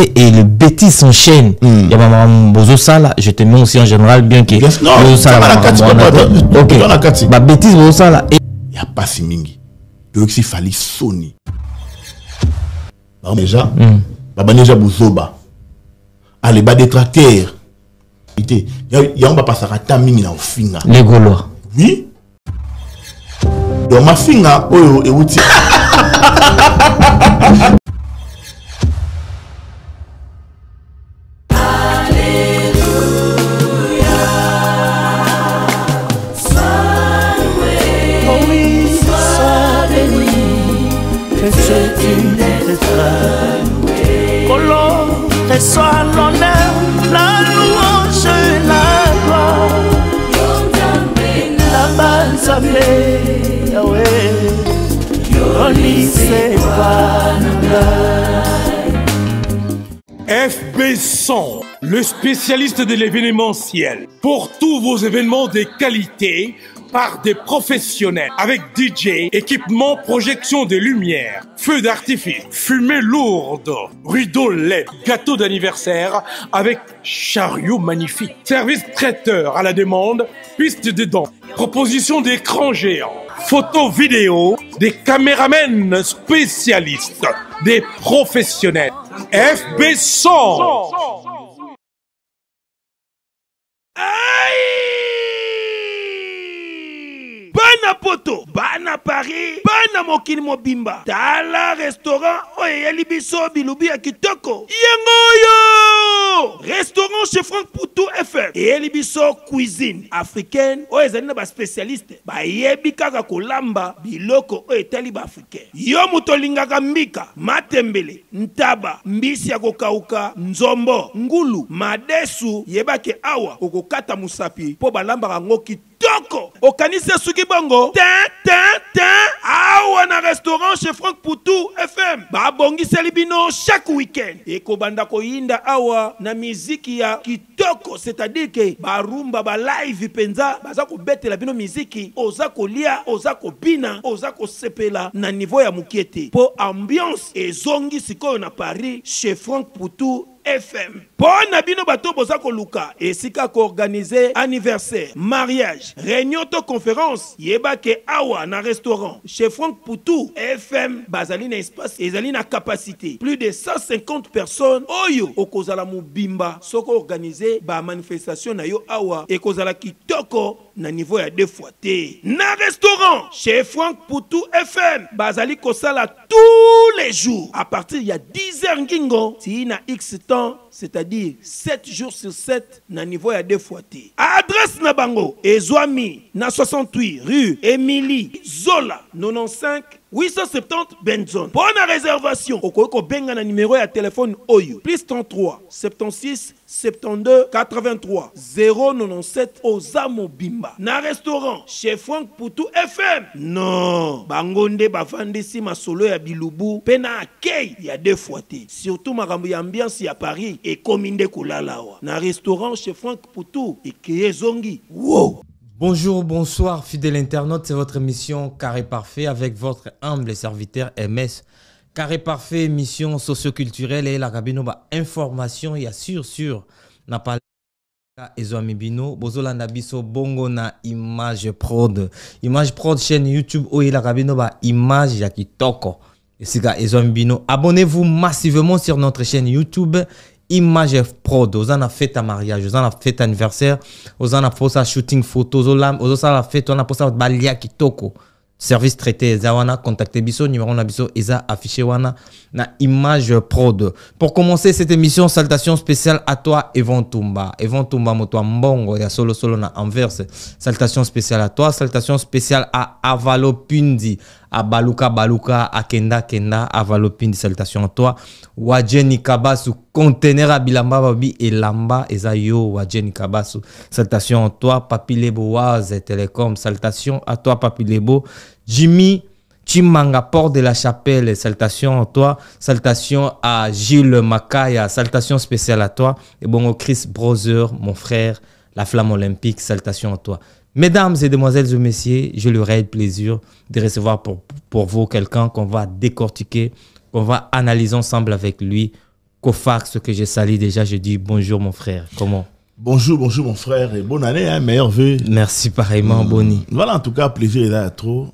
qualité et le bêtise s'enchaîne. Il y a maman Bozo Sala, je te mets aussi en général bien que Bozo Sala. Ok, bah bêtise Bozo Sala. Il y a pas si mingi. Donc il fallait Sony. Déjà, déjà Bozoba. Allez, bas détracteurs. Il y a un pas à taming na finga. Les Gaulois. Oui. Donc ma finga, oh et outil. Reçois l'honneur, la louange et la gloire. La banzamé, Yahweh, Yolise FB100, le spécialiste de l'événementiel. Pour tous vos événements de qualité, par des professionnels, avec DJ, équipement, projection de lumière, feux d'artifice, fumée lourde, rideau LED, gâteau d'anniversaire avec chariot magnifique, service traiteur à la demande, piste de danse, proposition d'écran géant, photo vidéo, des caméramens spécialistes, des professionnels. FB100. Bana poto, bana Paris, bana mokili mobimba. Tala restaurant oye libiso bilubi ya kitoko. Yengoyo! Restaurant chez Franck Poutou FM. Et libiso cuisine africaine. Oye zani ba spécialiste. Ba yebi kaka kolamba biloko oye tali ba africain. Yo mutolingaka mbika, matembele, ntaba, mbisi ya kokauka, nzombo, ngulu, madesu, yebake awa, okokata musapi, po balamba rango kitoko. Okanise suki bongo. Awa na restaurant chez Franck Poutou FM. Ba bongi selibino chaque week-end. Eko banda ko yinda awa na miziki ya kitoko. C'est-à-dire que ba rumba ba live penza. Baza ko bete la bino miziki. Oza ko lia, oza ko bina, oza ko sepela na niveau ya mukiete. Po ambiance et zongi sikoyo na Paris chez Franck Poutou FM. Bon abino bato boza ko luka esika ko organiser anniversaire, mariage, réunion to conférence, yeba ke awa na restaurant chez Franck Poutou FM bazali na espace ezali na capacité plus de 150 personnes oyo okozala mubimba soko organiser ba manifestation na yo awa ekozala kitoko na niveau ya 2 fois T. Na restaurant chez Franck Poutou FM bazali kosala tous les jours à partir il y a 10h ngingo si na X temps, c'est-à-dire 7 jours sur 7 na niveau ya 2 fois T. Adresse na bango Ezwami na 68 rue Émilie Zola 95 870 Benzone. Bonne réservation. Okoko benga na numéro ya téléphone Oyo plus 33 76 72 83 097 Ozamo Bimba. Na restaurant chez Franck Poutou FM. Non, bangonde bavandisi masolo ya bilubu pena akei ya 2 fois T. Surtout makambo ya ambiance ya Paris et kominde kulalawa. Na restaurant chez Franck Poutou et Kiyezongi. Wow. Bonjour, bonsoir, fidèles internautes, c'est votre émission Carré Parfait avec votre humble serviteur MS. Carré Parfait, émission socioculturelle et la cabinoba information, il y a sûr, n'a pas Ezwami Bino, Bozolanda Biso, Bongo na Image Prod. Image Prod, chaîne YouTube, où il a cabinoba image ya kitoko. Et c'est Ezwami Bino. Abonnez-vous massivement sur notre chaîne YouTube. Image Prod, vous en avez fait un mariage, vous en avez fait un anniversaire, vous en avez fait un shooting photo, vous en avez fait un balia kitoko. Service traité, Zawana, contactez Biso, numéro na Biso, Eza affiché wana na Image Prod. Pour commencer cette émission, salutation spéciale à toi, Evan Tumba. Evan Tumba, moto mbongo, ya solo na Anvers. Salutation spéciale à toi, salutation spéciale à Avalo Pundi. À Baluka, à Kenda, Avalopine, salutations à toi. Wajeni Kabasu, conteneur à Bilamba Babi et Lamba, Ezayo, Wajeni Kabasu, salutations à toi. Papi Lebo, Waz, Télécom, salutations à toi, Papi Lebo. Jimmy, Chimanga, Port de la Chapelle, salutations à toi. Salutations à Gilles Makaya, salutations spéciales à toi. Et bon, Chris Brother, mon frère, la flamme olympique, salutations à toi. Mesdames et demoiselles et messieurs, j'ai le réel plaisir de recevoir pour vous quelqu'un qu'on va décortiquer, qu'on va analyser ensemble avec lui Kofax que j'ai sali déjà, je dis bonjour mon frère. Comment? Bonjour mon frère et bonne année, hein, meilleur vœu. Merci pareillement, Boni. Voilà, en tout cas, plaisir est là trop.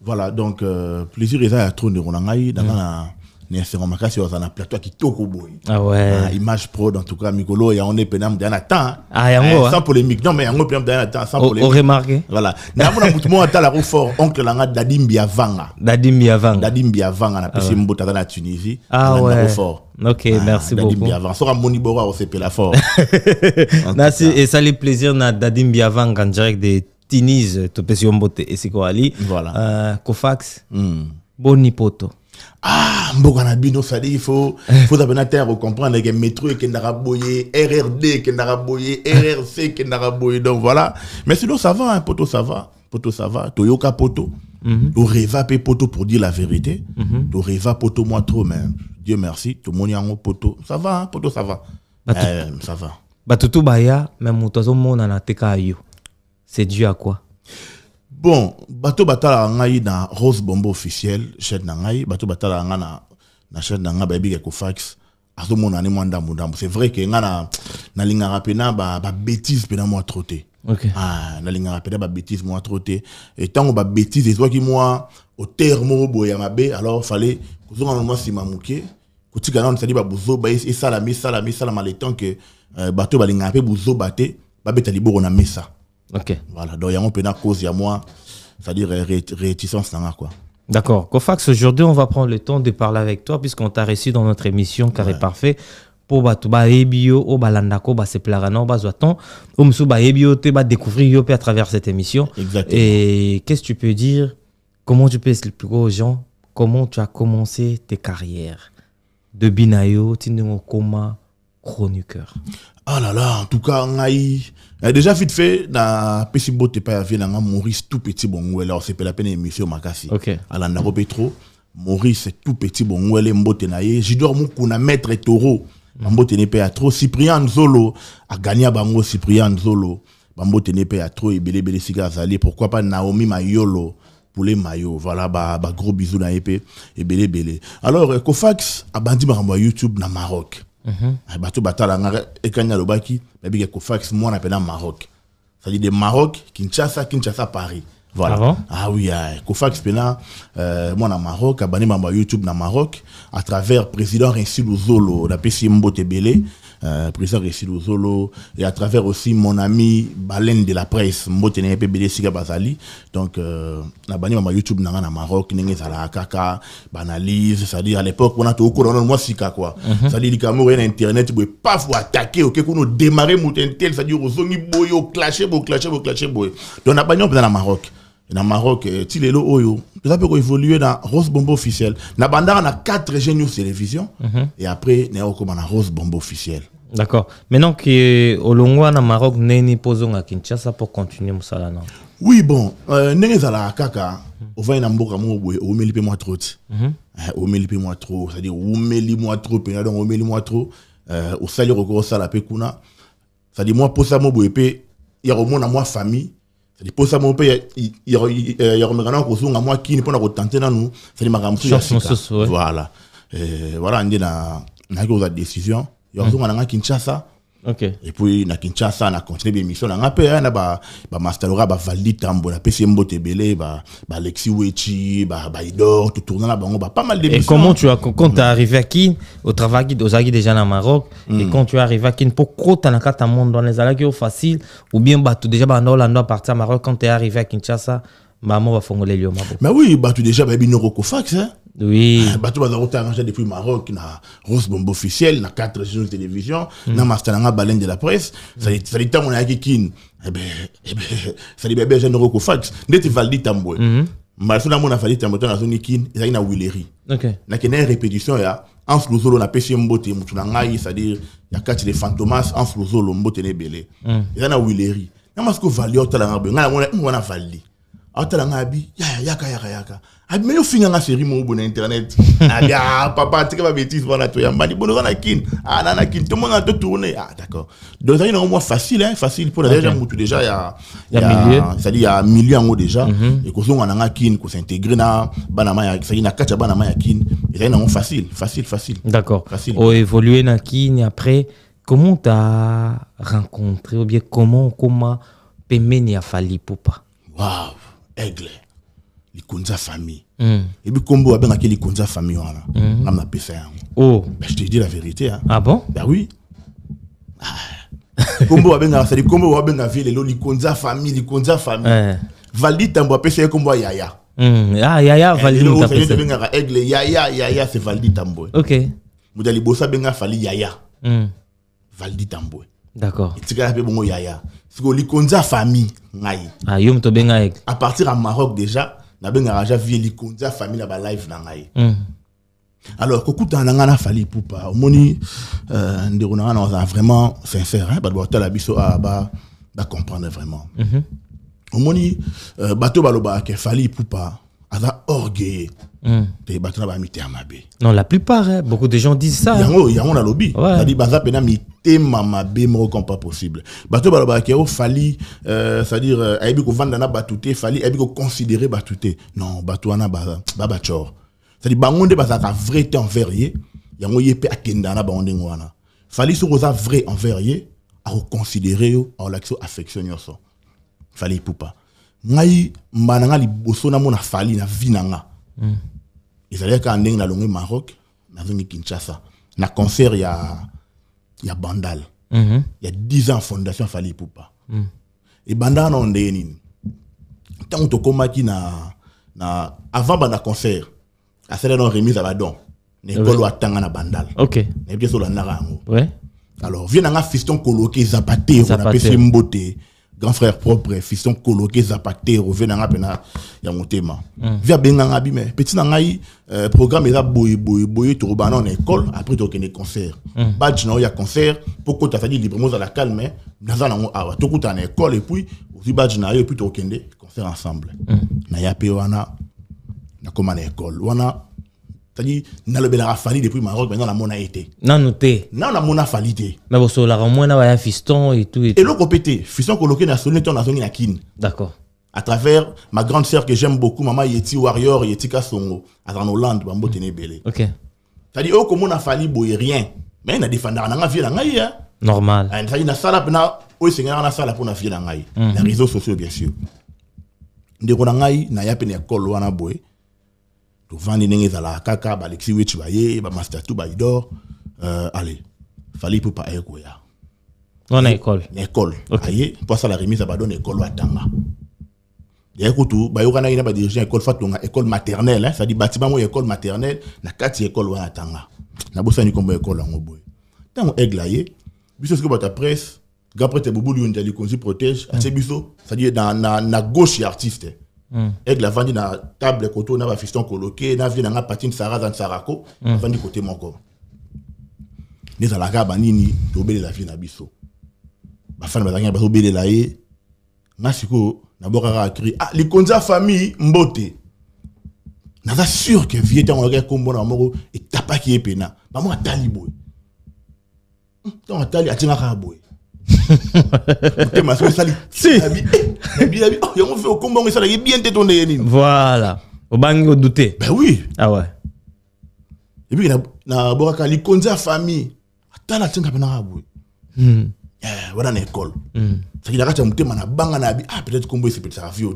Voilà, donc plaisir est là trop de Ronangai dans la plateau qui toko boy. Ah ouais. Image pro en tout cas Mikolo et on est pénam d'un temps. Ah yango. Sans polémique. Non mais yango pénam d'un temps sans polémique. On remarque. Voilà. Na mona mutumo ata la fort oncle langa Dadim Biavanga. Dadim Biavanga na pesi mbota dans la Tunisie. Ah ouais. OK, merci beaucoup. Dadim Biavanga. Sora moni bora au CP la fort. Merci et ça les plaisir na Dadim Biavanga en direct de Tunis, to pesi mbote et siko ali. Voilà. Kofax. Boni poto. Ah, mboka na bino ça dit il faut comprendre que métro et kendara boyer, RRD kendara boyer, RRC kendara boyer, donc voilà. Mais sinon ça va, hein, poto ça va, Toyoka poto, to reva pe poto pour dire la vérité, to reva poto moi trop mais Dieu merci, tout mon yango poto, ça va, hein, poto ça va, ça va. Batutu baya même mutozo mona na teka yo. C'est dû à quoi? Bon, bateau batala ngai na Rose Bombo officiel, chaîne ngai, bateau batala nga na chaîne ngai ba biga Kofax, azo mona ne mwanda mundambo. C'est vrai que nga na linga rapena ba bêtise pena moi troté. OK. Ah, na linga rapena ba bêtise moi troté. Et tant ba bêtise et toi qui moi au terme boya mabe, alors fallait que on moi si mamuke, kutika na on sali ba buzo ba et salami le temps que bateau ba linga pe buzo baté, ba beta liboro na mesa. OK. Voilà, donc il y a un peu de cause, il y a moi, c'est-à-dire réticence quoi. D'accord. Kofax, aujourd'hui, on va prendre le temps de parler avec toi puisqu'on t'a reçu dans notre émission Carré Parfait pour batuba ebio o balandako ba se plarano ba zoaton o msu ba ebio te ba découvrir yo à travers cette émission. Exactement. Et qu'est-ce que tu peux dire, comment tu peux expliquer aux gens comment tu as commencé tes carrières de binayo tinongo koma chroniqueur? Ah là là, en tout cas, déjà vite fait, dans Pessibo Tepa Yavé, Maurice tout petit bon, alors c'est pas la peine émission Makasi. OK. Alors Naro Petro, Maurice tout petit bon, Mbote Naye, j'adore mon qu'on a maître Taureau, Mbote Nepe à trop, Cyprien Zolo, a gagné à Bango Cyprien Zolo, Mbote Nepe à trop, et Bélé Sigazali, pourquoi pas Naomi Mayolo, pour les maillots, voilà, gros bisous na épée, et Bélé. Alors, Kofax, a bandi ma YouTube na Maroc. Bateau batala ngare ekanya lobaki babi Kofax moi on appelle Maroc, ça dit de Maroc Kinshasa Paris, voilà. Ah oui, Kofax pena moi na Maroc abani ma YouTube na Maroc à travers président Rensi Luzolo la PC Mbote Belé, président Rensi Luzolo, et à travers aussi mon ami Baleine de la presse Mbote Nepe Belé Siga Bazali, donc na bani ma YouTube na Maroc ninge zala kaka banalise, ça dit à l'époque on a tout au courant moi sika quoi, ça dit Cameroun internet boy pas faut attaquer OK qu'on démarrer moutentel, ça dit ozongi boyo clasher boy donc na bani on dans Maroc. Dans Maroc, Tilelo Oyo, tout ça peut évoluer dans Rose Bombo officiel. Na banda on a 4 géniaux télévision et après néo comme na Rose Bombo officiel. D'accord. Maintenant que Olongwa na Maroc neni posons à Kinshasa pour continuer musala non. Oui bon, nengezala kaka, on va na mboka mo boy, o meli pe moi trop. O meli pe moi trop, c'est-à-dire o meli moi trop, donc o meli moi trop, au sali recours ça la pe kuna. C'est-à-dire moi pour ça mo boy pe, il y a au moins moi famille. C'est pour ça mon père il y a remercié ko sunga moi qui ne peut pas tenter na nous, c'est ma ramsu ya sika. Voilà. Voilà on est na ko décision, il y a sunga na Kinshasa. OK. Et puis na Kinshasa na continuer l'émission na pe na ba masterora ba Valdi Tambo na PC Mbote Belé ba Alexis Wechi ba Idor tout tournant là bango ba pas mal d'émissions. Et comment tu as quand tu es arrivé à Kin au travail aux déjà na Maroc et quand tu es arrivé à Kin pour croire na carte monde dans les alaki au facile ou bien ba tout déjà ba Orlando partir à Maroc quand tu es arrivé à Kinshasa maman va fongoler le mabo. Mais oui, bah tu déjà ba Binoro Kofax hein. Oui. Bah tu vas arrangé depuis Maroc na Rose Bombo officiel na 4 chaînes de télévision na Masteranga Baleine de la presse ça dit tant on a Kin ça dit bébé Généraux Kofax ndeti Valdi Tambo malfuna mona Valdi Tambo na zone Kin ça na Willery. OK. Na kena répétition ya Ans Luzolo na PC Mbote mutuna ngai c'est-à-dire ya kati les fantomas Ans Luzolo Mbote ne belé ça na Willery na masko Valdi otala ngabe ngana mona Valdi Atala ngabi yaka. Abi me yo finga nga série mo bon internet. Abi papa tu vas bêtise voilà to ya mani bon na kin. Ah na kin tout le monde a tout tourné. Ah d'accord. Donc ça il est moins facile hein, facile pour déjà mutu déjà il y a milieu. Ça dit il y a milieu en déjà et ko zonga na kin ko s'intégrer na banama ya ça na kacha banama ya kin. Et ça il est facile. D'accord. Facile. O évoluer na kin après comment t'as rencontré ou bien comment pemeni a Fally Ipupa. Waouh. Aigle, les konza famille. Et puis combo avec les konza famille wana. On a payé ça. Oh. Ben je te dis la vérité hein. Ah bon? Ben oui. Combo avec ça dit combo avec la ville les konza famille. Valdi Tambo payé ça combo Yaya. Ah Yaya Valdi Tambo. C'est Aigle Yaya c'est Valdi Tambo. OK. Moudali bossa benga Fally Yaya. Valdi Tambo. D'accord. Et tu gars peu bon Yaya. C'est que les konza famille ngai. Ah yom to benga ek. À partir à Maroc déjà, na benga raja vie les konza famille na ba live na ngai. Alors kokuta na ngana Fally Ipupa. Omoni ndekona na vraiment sincère hein, ba doit la biso ba comprendre vraiment. Omoni bato baloba ke Fally Ipupa a orgueil. Te bato na ba mité amabe. Non, la plupart hein, beaucoup de gens disent ça. Yango na lobby. Ça dit baza pena mité mamabe mo comme pas possible. Bato baloba ke o Fally c'est-à-dire aibi ko vanda na batouté Fally aibi ko considérer batouté. Non, bato na ba chor. C'est-à-dire bangonde baza ka vrai te envers ye, yango yepe akenda na bangonde ngwana. Fally so za vrai envers ye, a considérer yo a l'action affection yoso. Fally Ipupa. Ngai mbananga liboso na mona Fally na vinanga. Ils allaient quand on a longue Maroc, dans une Kinshasa, na concert il y a Bandal. Il y a 10 ans fondation Fally Ipupa. Et Bandal on est ni. Tant que komaki na avant banda concert, à celle là on remise à la don. L'école wa tanga na Bandal. OK. Et bien sur la narango. Ouais. Alors vient nga fiston coloqué Zapatero on appelle ça Mbote. Grand frère propre fiston coloqué Zapatero venanga pena ya motema via benanga bi mais petit na ngai programme eza boy to ba na école après to kene concert badge na ya concert poko ta dit librement à la calme dans na awa to kuta na école et puis aussi badge na yo puis to kende concert ensemble na ya pe wana na koma na école wana c'est-à-dire na le bela Fally depuis Maroc maintenant la mona été non noté non la mona Fally té mais bon so la moins na ya fiston et tout et le copété fiston coloqué na sonné ton na zone na kin. D'accord. À travers ma grande sœur que j'aime beaucoup maman Yeti Warrior Yeti Kasongo à Hollande bambo tene belé. OK. C'est-à-dire oh comme on a Fally boy rien mais na défendre na vie na ngai hein. Normal. C'est-à-dire na sala pena o seigneur na sala pour na vie na ngai. Les réseaux sociaux bien sûr. Ndeko na ngai na ya pena école wana boy. To vandi nenge zala kaka ba Alexis Wich baye ba master tout ba idor allez Fally Ipupa eko ya. On a école. École. Aye pour ça la remise ba donne école watanga. Écoute, bah yo kana ina ba diriger école fatonga école maternelle hein, ça dit bâtiment mo école maternelle na kati école wana tanga. Na bossa ni kombo école ngo boy. Tant aigle aye, biso ce que ta presse, gapre te bobo lui ndali konzi protège, a biso, ça dit dans na gauche y artiste. Aigle vandi na table koto na ba fiston coloqué, na vi na patine Sarah dans Sarako, vandi côté mon corps. Les alaka banini to bele la vie na biso. Ba fan ba zanga ba to bele la ye. Nasiko na bokara akri ah les konza famille mbote naza sûr que vie était en regard comme bon amoro et tapa qui est pena ba mo atali boy ton atali atinga ka boy te ma so sali si bi oh yo fait au combo ça là bien te tonné ni voilà au bango douter ben oui ah ouais et puis na bokara les konza famille atala atinga pena ka boy voilà l'école ça il a raté monter mana banga na bi ah peut-être combo c'est peut-être vieux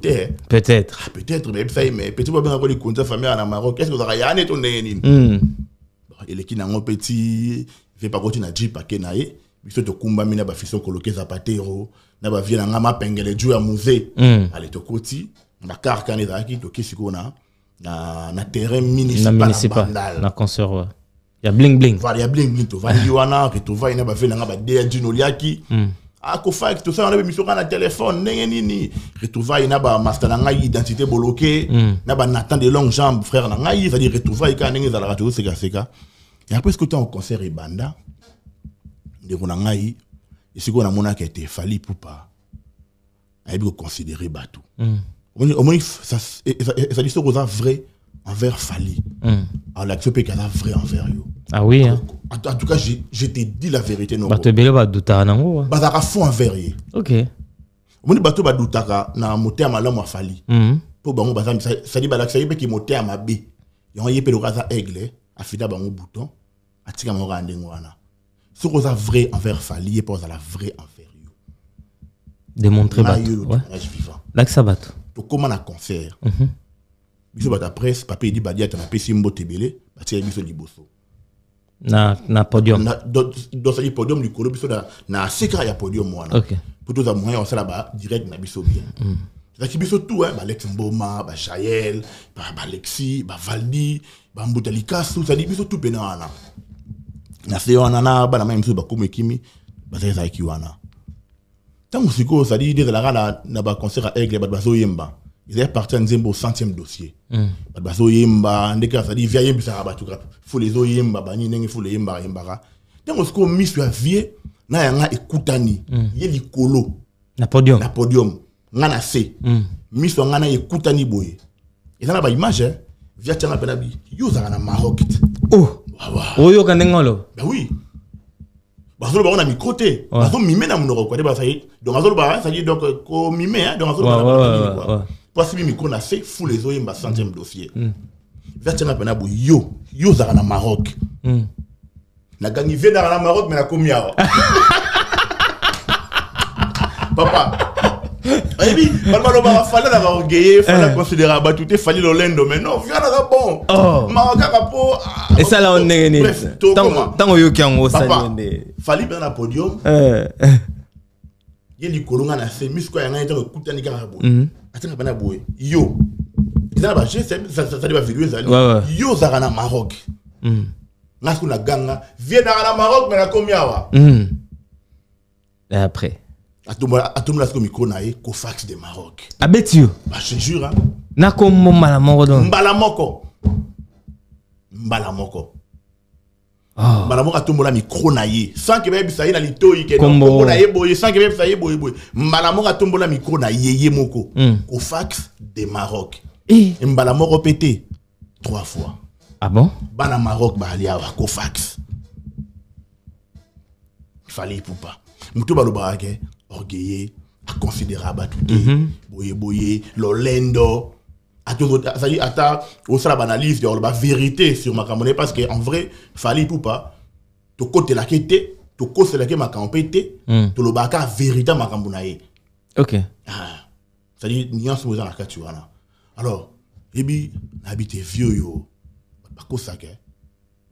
peut-être ah peut-être mais petit pas bien les comptes famille en Maroc qu'est-ce que ça y a net on est et les qui n'ont petit fait pas continuer à dire pas que naé biso to kumba mina ba fiso coloquer Zapatero na ba vie na ngama pengele du ya musée allez to koti ba car kan eza ki to kisiko na terrain municipal na concert il y a bling bling voilà il y a bling bling to va wana que to va ina ba vie na ba de dino liaki ah ko fa tout ça on a mis sur un téléphone ndenge nini retrouvaille na ba master na ngai identité bloquée na ba Nathan de longues jambes frère na ngai c'est-à-dire retrouvaille ka ndenge za la radio seka et après ce que tu en concert et banda de ko na ngai et ce qu'on a mona qui était Fally Ipupa a bien considéré batou au moins ça dit ce qu'on a vrai envers Fali. Alors l'action peut qu'elle a vrai envers yo. Ah oui hein. En tout cas je te dis la vérité non. Bato bele ba douta nango. Bazaka fond envers ye. OK. Moni bato ba doutaka na moteur malamu afali. Po bango bazam ça dit balak ça dit ki moteur mabe. Yon yé pe le raza aigle afida bango bouton atika mo rande ngwana. Ce qu'on a vrai envers Fali et pas la vrai envers yo. Démontrer bato. Ouais. Là que ça bato. To comment na concert. Biso bata presse papier dit badia ta na pesi mbote belé batia biso liboso. Na podium. Na do ça dit podium du kolo biso na secret ya podium wana. OK. Pour tous les moyens on ça là-bas direct na biso bien. Ça qui biso tout hein ba Lex Mboma, ba Chael, ba Lexi, ba Valdi, ba Mbutalika tout ça dit biso tout pena wana. Na se wana na ba na même biso ba komekimi ba ça ki wana. Tant que ça dit de la na ba concert à Aigle ba zo yemba. Ils est parti en Zembo 100e dossier. Ba zo yemba ndeka ça dit via yemba ça ba tout faut les zo yemba ba ni ndenge faut les yemba yemba. Tant que mis sur vie na yanga ekutani ye likolo na podium. Na podium ngana se. Mis sur ngana ekutani boye. Et ça ba image via tanga penabi yo za na Maroc. Oh. Oyo kanengolo. Ben oui. Bazolo ba on a mi côté. Bazolo mimé na monoko quoi ba ça y donc bazolo ba ça y donc ko mimé hein donc bazolo ba. Parce que mi kona c'est fou les oyemba 100e dossier. Vertina penabu yo za na Maroc. Na gagné vient dans Maroc mais na komia. Papa. Ebi, balbalo ba fallait la orgueiller, fallait considérer ba tout est fallait l'Olendo mais non, viens là bon. Maroc po. Et ça là on est né. Tant yo kiango ça né. Fallait bien na podium. Yeli kolonga na se misko ya ngana to kutani ka bo. Atanga bana boy. Yo. Ça ba ça va vidéo ça. Yo za na Maroc. Ngasku na ganga, viens dans Maroc mais na komia wa. Et après Atumla ko micro na ko fax de Maroc. Abetio. Bah je jure. Na ko mbala moko don. Mbala moko. Mbala moko atumla micro na ye. Sans que bébé ça y na litoi ke no na ye boye sans que bébé ça y boye. Mbala moko atumla micro na ye moko. Ko fax de Maroc. Et mbala moko pété 3 fois. Ah bon? Bana Maroc ba ali awa ko fax. Il fallait pour pas. Muto baloba ke orgueillé, considérable tout boye l'Olendo ça dit ata au sala analyse de la vérité sur ma campagne parce que en vrai fallait pour pas to côté la quête to côté la que ma campagne to le baka vérité ma campagne. OK. Ça dit nuance aux la katuana. Alors ebi habité vieux yo pas ko ça que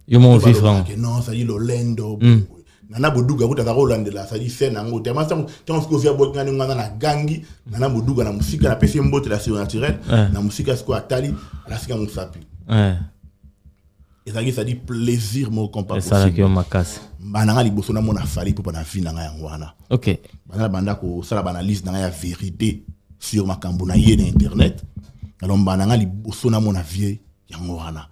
yo mon vivant. Non ça dit l'Olendo nana boduga kuta ka Hollande la ça dit c'est nango tellement tant que via botngani ngana na gangi nana boduga na musika na pesi mbote la surnaturel na musika sko atali la sika musapi et ça dit plaisir mon compas possible ça qui on makasi bananga liboso na mona fali pour na vie na ngwana. OK bana banda ko sala banalise na ya vérité sur makambo na ye na internet alors bananga liboso na mona vie ya ngwana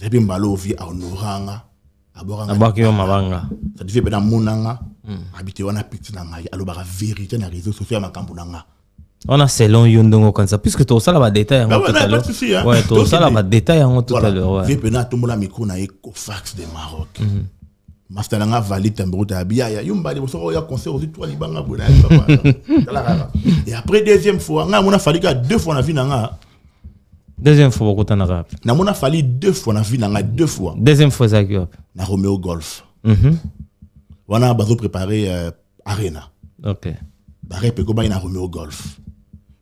et puis mbalo vie a honoranga abaki yo mabanga ça dit fait monanga habité wana petit na ngai alors ba vérité na réseaux sociaux ya makambo nanga on a selon yo ndongo comme ça puisque to ça la détail en tout à l'heure ouais to ça la détail en tout à l'heure ouais j'ai pena tout mon micro na Ecofax de Maroc master nanga valide tambro ta bia ya yumba de so ya concert aussi toi libanga bona papa et après deuxième fois nga mona fali ka 2 fois na vie nanga. Deuxième fois beaucoup en arabe. Na mona fali 2 fois na vie nanga 2 fois. Deuxième fois ça qui na Romeo Golf. Wana bazo préparer arena. OK. Ba repeko ba na Romeo Golf.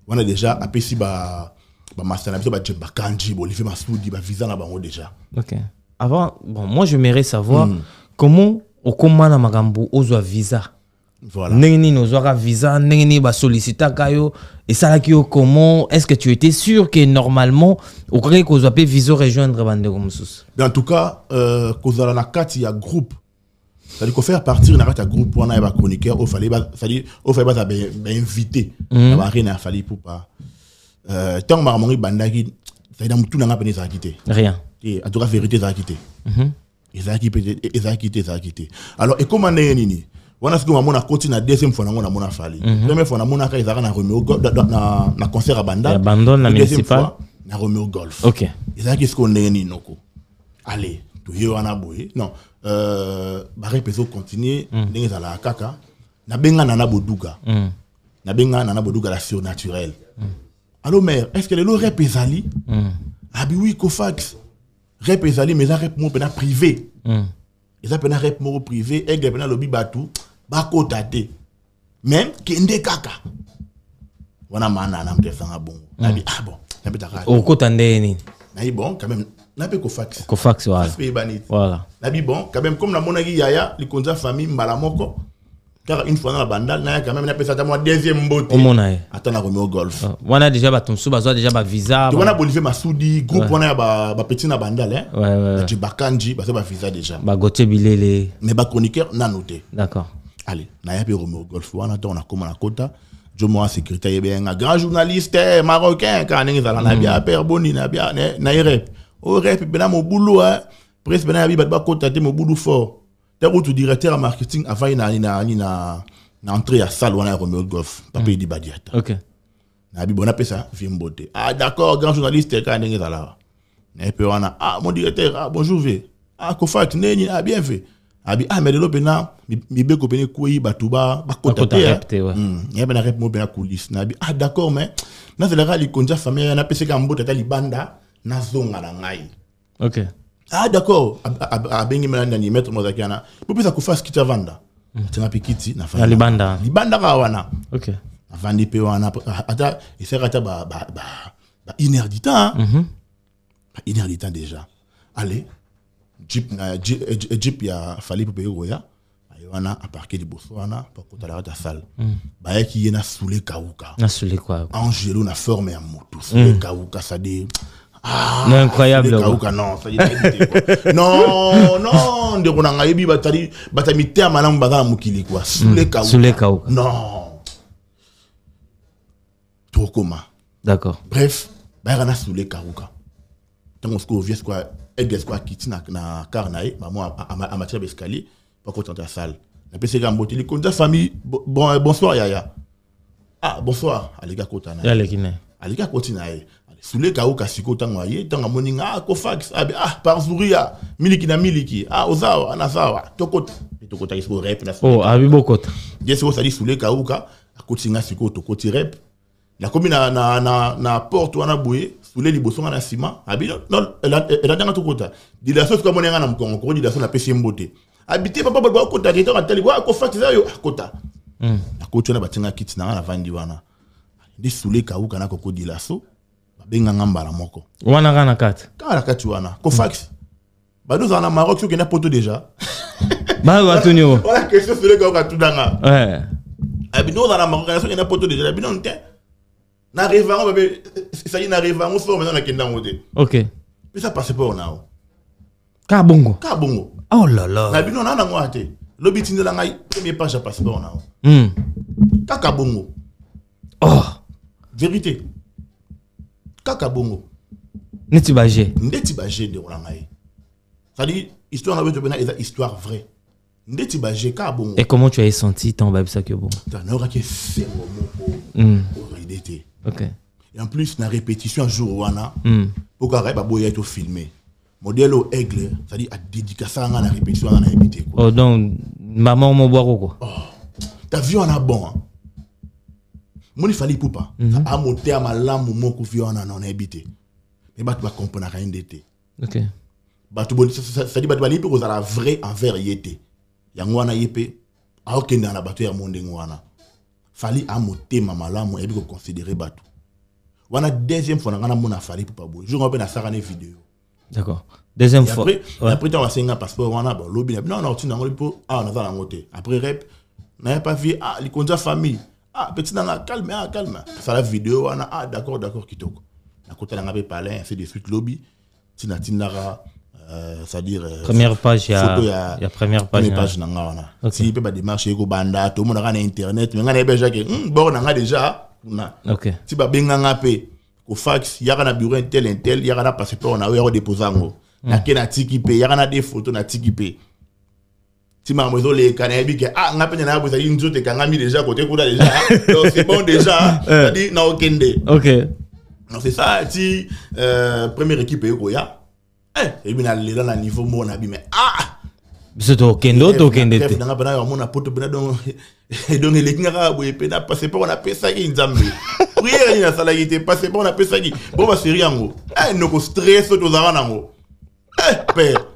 Wana déjà apesi ba master na biso ba Jemba Kanji bo Olivier Masudi ba visa na bango déjà. OK. Avant bon moi j'aimerais savoir comment au komana makambo ozo visa. Voilà. Nengeni nozwaka visa, nengeni ba sollicita kayo et ça là qui comment est-ce que tu étais sûr que normalement au cas que vous visa rejoindre bande comme ça. En tout cas kozala na kati ya groupe. Ça dit qu'on fait partir na kati ya groupe on a ba chroniqueur au fallait ba ça dit au fallait ba invité na arena fallait pour pas tant marmori bandaki ça dit tout na ngapene ça quitté. Rien. Et en tout cas vérité ça quitté. Et ça quitté. Alors et comment nini On a ce que on a continué la deuxième fois on a mon affaire. Première fois on a mon affaire ils ont Romeo na concert à Banda. Abandonne la municipale. Na Romeo Golf. OK. Ils ont qu'est-ce qu'on est ni noko. Allez, tu y on a boy. Non, barre peso continuer ndenge za la kaka. Na benga nana boduga. Na benga nana boduga la surnaturel. Allô mère, est-ce que le rap ezali? Ah oui, Kofax. Rap ezali mais ça rap mo pena privé. Ils ont pena rap mo privé et pena lobby batou. Bako tate. Même kende kaka. Wana mana na mtefanga bongo. Na bi ah bon, na bi takaka. Au côté ndeni. Na bi bon quand même na pe Kofax. Kofax voilà. Voilà. Na bi bon quand même comme la monagi yaya, li konza famille mbala moko. Car une fois dans la bandale, na quand même na pe ça moi deuxième mbote. Attends na Romeo Golf. Wana déjà ba tonsu bazwa déjà ba visa. Tu wana Bolivier Masudi, groupe wana ba petit na bandale hein. Ouais. Tu bakanji, ba ça ba visa déjà. Ba Gauthier Bilele. Mais ba chroniqueur na noté. D'accord. Allez, na ya pe Romeo Golf wana on a comme na kota. Je moi secrétaire bien un grand journaliste marocain quand ngi za na bien père boni na bien na rep. O rep bena mo boulot hein. Presque bena bi ba kota te mo boulot fort. T'es où tu directeur marketing avant na entrée à salle wana Romeo Golf. Papa dit badiata. OK. Na bi bona pesa vimbote. Ah d'accord, grand journaliste quand ngi za là. Na pe wana ah mon directeur ah bonjour ve. Ah Kofax neni ah bien fait. Abi ah mais de l'opena mi be ko pene koyi batuba ba kota te ouais. Ya bena rep mo bena coulisse na bi ah d'accord mais na zela li konja famille na pese ka mbota ta libanda na zonga na ngai. OK. Ah d'accord a bengi mena ni mettre mo zakana po pesa ko fas kita vanda tena pikiti na fa libanda ka wana. OK. Avandi pe wana ata iserata ba inerditant ba inerditant déjà. Allez Jeep ya fali pour payer roya aywana a parquer de Botswana pour côté la salle ba qui yena soule kauka na soule quoi Angelo na forme ya moto soule kauka ça dit incroyable kauka non ça dit non de kona ngayebi batami terme na mbaka mukili quoi soule kauka non trop comment d'accord bref ba na soule kauka tant qu'on vient quoi Edges quoi qui na carnae maman à matière d'escalier pour qu'on tente la salle la PC gambote les conta famille bonsoir yaya ah bonsoir allez gars kotana allez gars kotinae sous les kaou kasiko tangoye tanga moninga ah Kofax ah par zuria miliki ah ozawa anazawa tokota il faut rep na oh abi bokota yes ça dit sous les kaou ka kotinga siko tokoti rep la commune na porte wana boye soule liboso na ciment abi non elle a dans tout côté dit la chose comme on est na mkongo ko dit la chose na pesi mbote habité papa ba kota qui est tali wa ko fatisa yo kota na kota na batinga kit na vandi wana ndi soule ka uka na ko dit la so ba benga ngambala moko wana kana kati wana Kofax ba nous en Maroc qui na poto déjà ba watunyo voilà question soule ka uka tudanga ouais abi nous en Maroc qui na poto déjà abi non te n'arrive on bébé ça y n'arrive on sort maintenant la kenda ngote OK mais ça passe pas on a kabongo oh là là na bino na ngwate lobi tindela ngai premier page à passe pas on a kabongo oh vérité kabongo ndeti baje de on ngai ça dit histoire na beto bena histoire vraie ndeti baje kabongo et comment tu as senti ton babisa que bon tu n'auras que c'est mon idée. OK. Et en plus, na répétition un jour wana pour qu'arrête ba boya to filmer. Modèle au aigle, c'est-à-dire à dédicacer à la répétition na répéter quoi. Oh donc maman mo boire quoi. Oh. Ta vie on a bon. Mon il fallait pour pas. À monter à ma lampe mon ko vie on a non habité. Mais ba tu vas comprendre rien d'été. OK. Ba tu bon ça dit ba tu vas libre aux la vraie envers yété. Yango wana yépé. A aucun dans la bateau ya monde ngwana. Fali a monter mama la mo ebi ko considérer batu. Wana deuxième fois na mona fali pour pas boy. Je on peut na sarane vidéo. D'accord. Deuxième fois. Après on va signer un passeport wana ba lobi non tu na ngoli pour ah na za ngote. Après rep na pas vu ah li konza famille. Ah petit dans la calme ça la vidéo wana ah d'accord kitoko. Na côté na ngabe parler ainsi de suite lobby. Tina tinara c'est-à-dire première page il y a première page na ngana si peut pas démarcher ko banda to mona na internet mais ngana beja ke bon na déjà na OK si ba benga ngape ko fax ya kana bureau intel ya kana passeport na yo déposer ngo na kena tikipe ya kana des photos na tikipe Si ma maison les canabi que ah n'a pas n'a pas une autre kanami déjà côté kuda déjà donc c'est bon déjà ça dit na okende. OK. Donc c'est ça si première équipe Koya et bien là na niveau mon abi mais ah c'est okendo to okende te. Na bana mon apoto bana donc les kinga boye pena passer pas on appelle ça qui nzambe. Prière ni na sala yité passer pas on appelle ça qui bon va série yango. No ko stress to za nango. Père.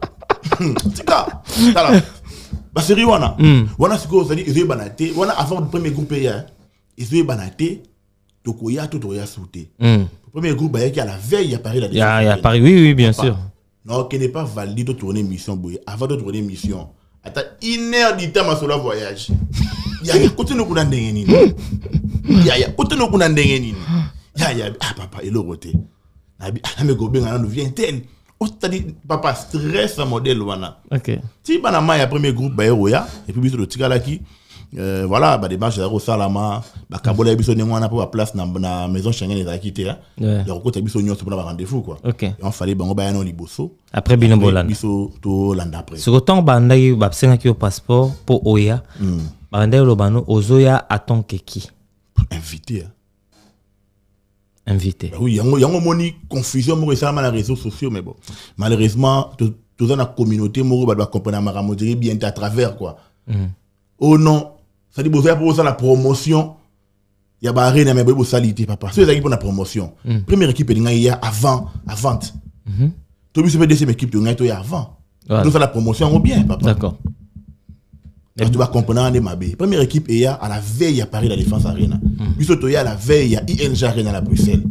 Tika. Tala. Basiri wana wana siko ça dit ils banate wana avant le premier groupe hier ils banate to koya to ya sauté le premier groupe qui à la veille à Paris la il y a Paris oui bien sûr non qui n'est pas valide de tourner mission boy avant de tourner mission attends 1 heure du temps sur le voyage ya côté no kuna ndenge nini ya côté no kuna ndenge nini ya ah papa il est roté na me go benga no vient tel. C'est-à-dire, papa, stress à modèle, wana. OK. Si, banama, il y a premier groupe, Bayeroya, et puis, biso de Tigalaki, voilà, bah, des marches, au Salama, bah, Kabola, biso, n'est-ce pas, pour la place, dans la maison Schengen, les a quitté, hein. Il y a recours, biso, c'est pour avoir rendez-vous, quoi. OK. Et on fallait, bah, on va y aller Liboso. Après, Binombolan. Biso, to, l'an d'après. Sur autant, banda, il y a un passeport pour Oya. Banda, il y a Ozoya, attend qui? Invité, hein. Invité. Bah oui, il y a une confusion sur les réseaux sociaux, mais bon. Malheureusement, tout dans la communauté, moi, je comprendre ma bien à travers, quoi. Oh non, ça dit, vous avez pour ça la promotion. Il y a barré, mais vous salité, papa. C'est ça qui pour la promotion. Première équipe, il y a avant. Tout le monde deuxième équipe, il y a avant. Tout ça la promotion, bien, papa. D'accord. Tu vas comprendre ma bé. Première équipe est à la veille à Paris la Défense Arena. Puis surtout à la veille à ING Arena à Bruxelles.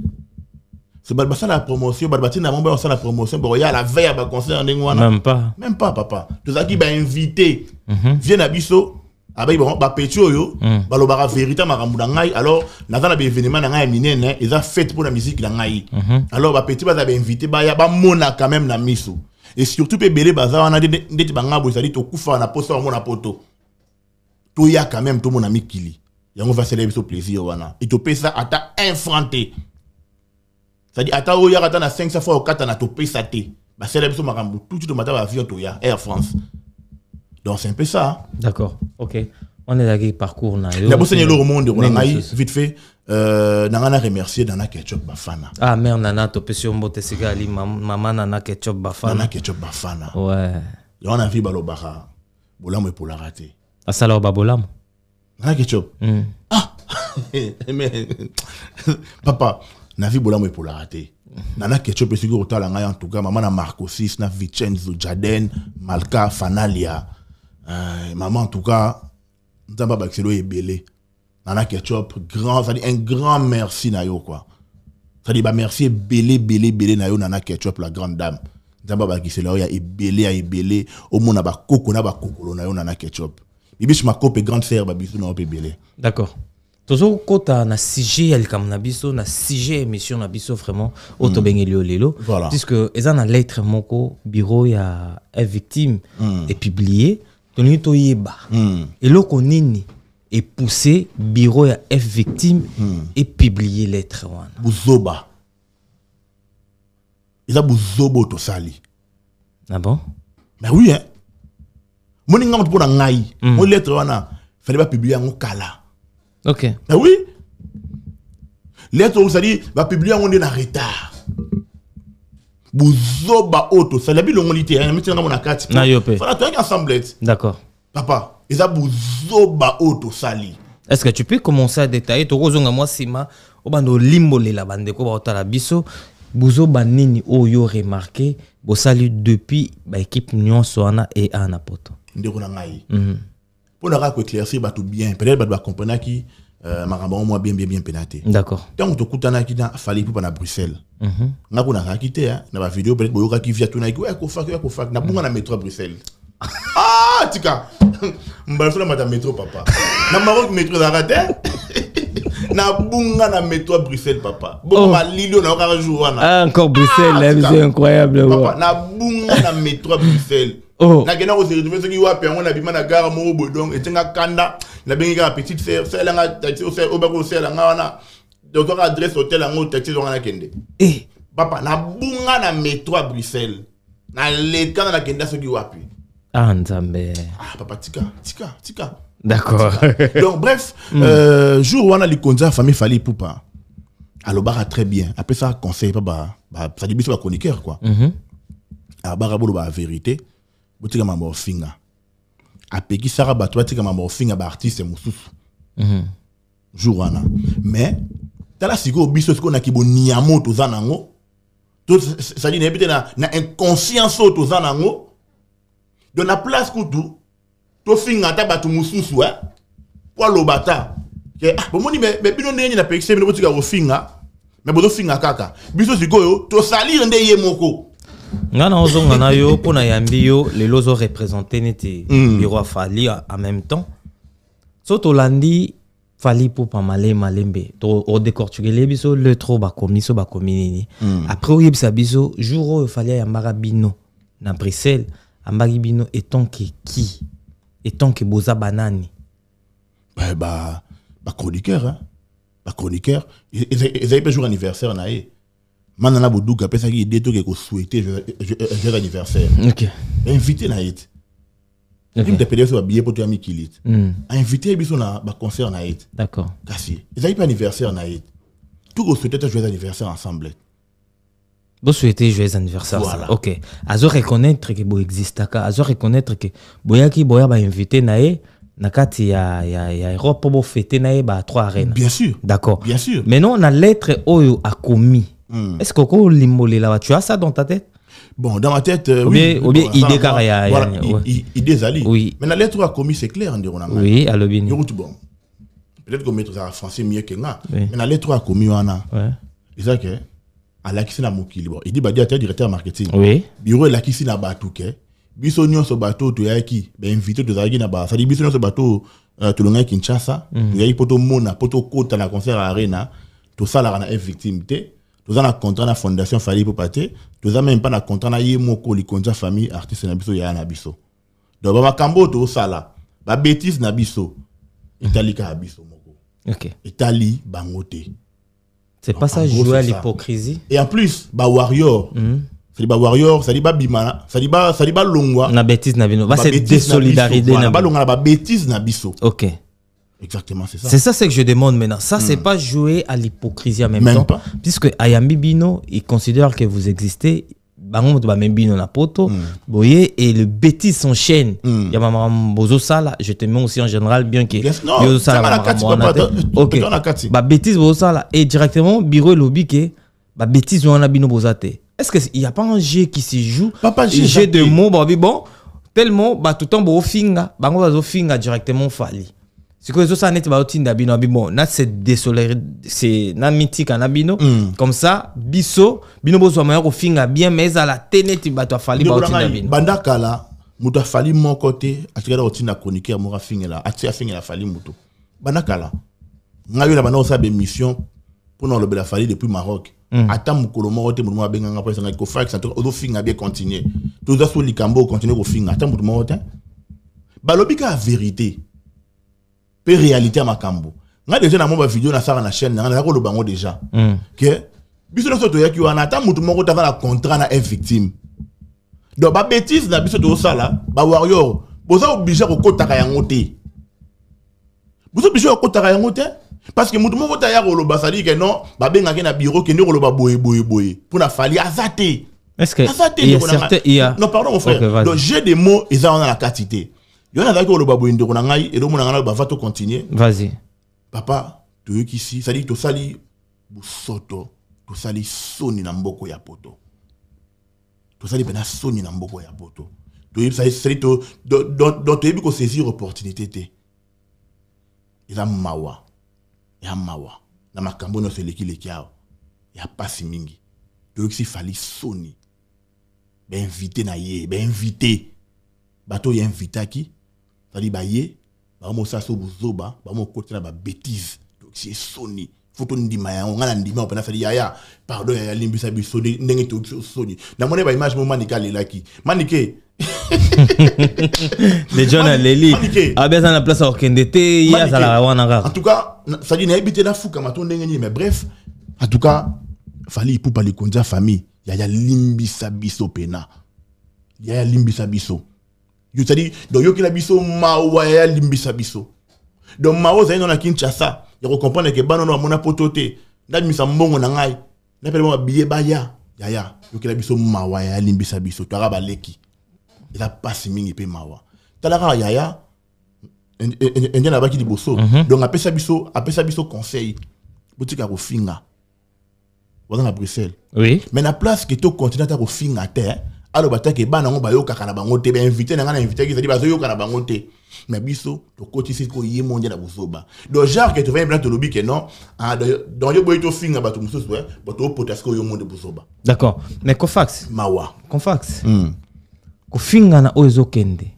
C'est pas ça la promotion, ça la promotion, il y a la veille à concert Même pas papa. Tout ça qui va inviter. Viens à Bisso. Avec bon ba petio yo ba lo ba vérité makambu na ngai alors naza na événement na ngai minene ils a fait pour la musique na ngai alors ba petit ba za invité ba ya ba mona quand même na miso et surtout pe belé baza wana ndeti ba ngabo ça dit to kufa na posa mona poto to ya quand même to mon ami kili yango va célébrer ce plaisir wana et to pe ça ata infranté ça dit ata o ya ata na 500 fois au 4 na to pe ça té ba célébrer ce makambu tout de mata ba avion to ya Air France. Donc c'est un peu ça. D'accord, ok. On est là parcours. D'abord, c'est le monde, on a vite fait. On a remercié Nana Ketchup Bafana. Ah, mère Nana, tu peux sur Mbote Segali, maman Nana Ketchup Bafana. Nana Ketchup Bafana. Ouais. Et on a vu Balobara. Bolam est pour la rater. Ah, ça là, Babolam. Nana Ketchup. Ah, mais papa, on a vu Bolam est pour la rater. Nana Ketchup est sûr au talent en tout cas. Maman a Marco 6, na Vincenzo, Jaden, Malka, Fanalia. Maman en tout cas, Nzamba Baxelo est belé. Nana Ketchup, grand, ça dit un grand merci na yo quoi. Ça dit bah merci belé na yo Nana Ketchup la grande dame. Nzamba Baxelo est belé au monde ba koko na ba kokolo na yo Nana Ketchup. Bibish ma cope grande sœur ba bisu na belé. D'accord. Toujours quand na sujet el kam na biso na sujet émission na biso vraiment auto bengelio lelo puisque eza na lettre moko bureau ya victime est publié toni to yeba et loko nini est poussé bureau ya victime et publié lettre wana buzoba eza buzobo to sali. Ah bon? Ben oui hein moni ngam to na ngai mo lettre wana fallait pas publier en kala. Ok. Ben oui. Lettre, ça dit, va publier on est en retard. Bouzoba auto, ça l'a bien l'ongolité, hein, mais tu as mon carte. Na yopé. Voilà, tu as ensemble. D'accord. Papa, et ça bouzoba auto sali. Est-ce que tu peux commencer à détailler to kozonga moi sima obando limbole la bande ko ba otala biso bouzoba nini o yo remarqué bo sali depuis ba équipe nyonso wana et ana poto. Ndeko na ngai. Pour nous éclaircir tout bien, peut-être va comprendre qui marabon moi bien pénaté. D'accord. Donc tu coutana qui dans fallait pour na Bruxelles. Na ko na quitté hein, na vidéo peut-être boyoka qui vient tout na ko ko fak na bunga na métro Bruxelles. Ah tika. Mbala na mata métro papa. Na Maroc métro za raté. Na bunga na métro Bruxelles papa. Bon ma lilio na ka jour wana. Ah encore Bruxelles, c'est incroyable. Papa na bunga na métro Bruxelles. Oh. Na gena ko se retrouver ce qui wa pe on a bima na gare mo bodong et nga kanda la benga petite sœur celle nga taxi au ser obako celle nga wana donc on adresse hôtel ngo taxi on na kende papa na bunga na métro à Bruxelles na le kana na kenda ce qui wa pe Ah, Nzambe. Ah, papa, tika. D'accord. Donc, bref, jour où on a les conditions famille Fally Ipupa, alors, bah, très bien. Après ça, conseil, ça dit, c'est chroniqueur, quoi. Alors, bah, la vérité, vous êtes comme un morfinga. Après, qui sera battu, vous êtes comme un morfinga, artiste, et moussous. Jour où on a. Mais, t'as la sigo, biso, ce qu'on a qui bon niamo, tout ça, nango. Ça dit, na inconscience, tout ça, nango. Dans la place, tout. To finga ta batu mususu pour lo bata ke bon moni mais bino ndenge na pekise bino botika ko finga mais bodo finga kaka biso sikoyo to salir nde ye moko ngana ozonga na yo pona yambi yo les lozo représenter neti bureau Fally en même temps so to landi Fally Ipupa malembe to o décortiquer les biso le trop ba komi so ba komi après o yebisa biso jour Fally ya marabino na Bruxelles ambaribino étant que qui et tant que boza banani bah chroniqueur hein bah chroniqueur ils avaient pas jour anniversaire naé manana boduka pesa ki idée to que souhaiter jour anniversaire OK invité naé une des pédés sur billet pour toi mikilit invité biso na ba concert naé d'accord kasi ils avaient pas anniversaire naé tout que souhaiter joyeux anniversaire ensemble. Vous souhaitez joyeux anniversaire. Voilà. OK. Azo reconnaître que vous existe ka, azo reconnaître que boyaki boya ba invité naé nakati ya Europe pour fêter naé ba 3 arènes. Bien sûr. D'accord. Bien sûr. Maintenant on a lettre oyo a commis. Est-ce que ko limolé là tu as ça dans ta tête? Bon, dans ma tête oui. Ou bien idée caraya. Voilà, idée ali. Oui. Mais la lettre a commis c'est clair on a. Oui, à l'obini. Bon. Peut-être qu'on mettre ça en français mieux que nga. Mais la lettre a commis wana. Ouais. C'est ça que à la kisina mokili bon il dit bah directeur marketing oui bureau la kisina batuke biso nyonso bato to yaki ba invité to zaki na ba ça dit biso nyonso bato to longa Kinshasa yaki poto mona poto kota na concert arena to sala na victimité to za na contrat na fondation Fally Ipupa te to za même pas na contrat na ye moko li konza famille artiste na biso ya na biso donc ba makambo to sala ba bêtise na biso italika biso moko OK itali bangote. C'est pas ça jouer à l'hypocrisie. Et en plus, bah warrior. Ça dit bah warrior, ça dit bah bimana, ça dit bah longwa. Na bêtise na bino. Bah c'est désolidarité na ba longwa ba bêtise na biso. OK. Exactement, c'est ça. C'est ça que je demande maintenant. Ça c'est pas jouer à l'hypocrisie en même temps pas. Puisque Ayambi Bino, il considère que vous existez. Bango to ba même bino na poto. Boye et le bêtise s'enchaîne. Ya mama bozo sala, je te mets aussi en général bien que bozo sala. OK. Ba bêtise bozo sala et directement bureau lobby que ba bêtise on a bino bozate. Est-ce que il y a pas un jeu qui se joue? Papa jeu de mots bon tellement ba tout temps bo finga, bango bazo finga directement Fally. C'est que ça net ba otinda bino bon na c'est désolé c'est na mythique en abino comme ça biso bino bozo ma ko finga bien mais à la teneti ba to Fally ba otinda bino banda kala muta Fally mon côté atikala otinda chroniqueur mo finga la atia finga la Fally muto banda kala ngayo la bana osa be mission pour no le Fally depuis Maroc ata mukolo mo te mo benga nga pesa ko fax ozo finga bien continuer to za so likambo continuer ko finga ata muto mo te balobika vérité pe réalité à makambo nga déjà na mo vidéo na sara na chaîne na ko lo bango déjà que biso na soto yaki wana ta mutu moko ta na contrat na victime donc ba bêtise na biso to sala ba warrior boza obligé ko kotaka yango te boza obligé ko kotaka yango te parce que mutu moko ta ya ko lo ba ça dit que non ba benga ke na bureau ke ndi ko lo ba boye pour na Fally azate est-ce que il y a non pardon mon frère okay, donc j'ai des mots ils ont la quantité. Yo na dako lo baboindo ko na ngai et do mona ngana ba va to continuer. Vas-y. Papa, to yoki ici, ça dit to sali busoto, to sali soni na mboko ya poto. To sali bena soni na mboko ya poto. To yeb ça c'est to donc to yeb ko saisir opportunité te. Eza mawa. Ya mawa. Na makambo no se leki lekiao. Ya pasi mingi. To yoki Fally soni. Be invité na ye, be invité. Bato y invité qui ça dit ba ye ba mo sa so buzoba ba mo côté na ba bêtise donc c'est soni photo ndima ya ngana ndima opena ça dit ya pardon ya limbisa bi soni ndenge to soni na mone ba image mo manika lelaki manike les gens à l'élite a bien dans la place orkendete ya ça la wana en tout cas ça dit na habité na fuka mato ndenge ni mais bref en tout cas Fally Ipupa li konza famille ya limbisa biso pena ya limbisa biso Yo tadi donc yo ki la biso mawa ya limbisa biso. Donc mawa za na Kinshasa, yo comprendre que banono mona potote, ndad misa mbongo na ngai. Na pele mo billet baya. Yaya, yo ki la biso mawa ya limbisa biso, to araba leki. Il a pas mingi pe mawa. Talara yaya indien là-bas qui dit bosso. Donc après ça biso conseil. Boutika ko finga. Voilà à Bruxelles. Oui. Mais la place que to continent ta ko finga terre. Alors batake ba nango ba yo kaka bango te ba invité na invité qui dit ba yo kana bango te. Mais biso to koti c'est ko yé mondial na bozoba. Donc genre que tu vas bien te lobby que non. Ah donc yo boy to finga ba to mususu ouais. Ba to potasco yo monde bozoba. D'accord. Mais Kofax. Mawa. Kofax. Ko finga na ozo kende.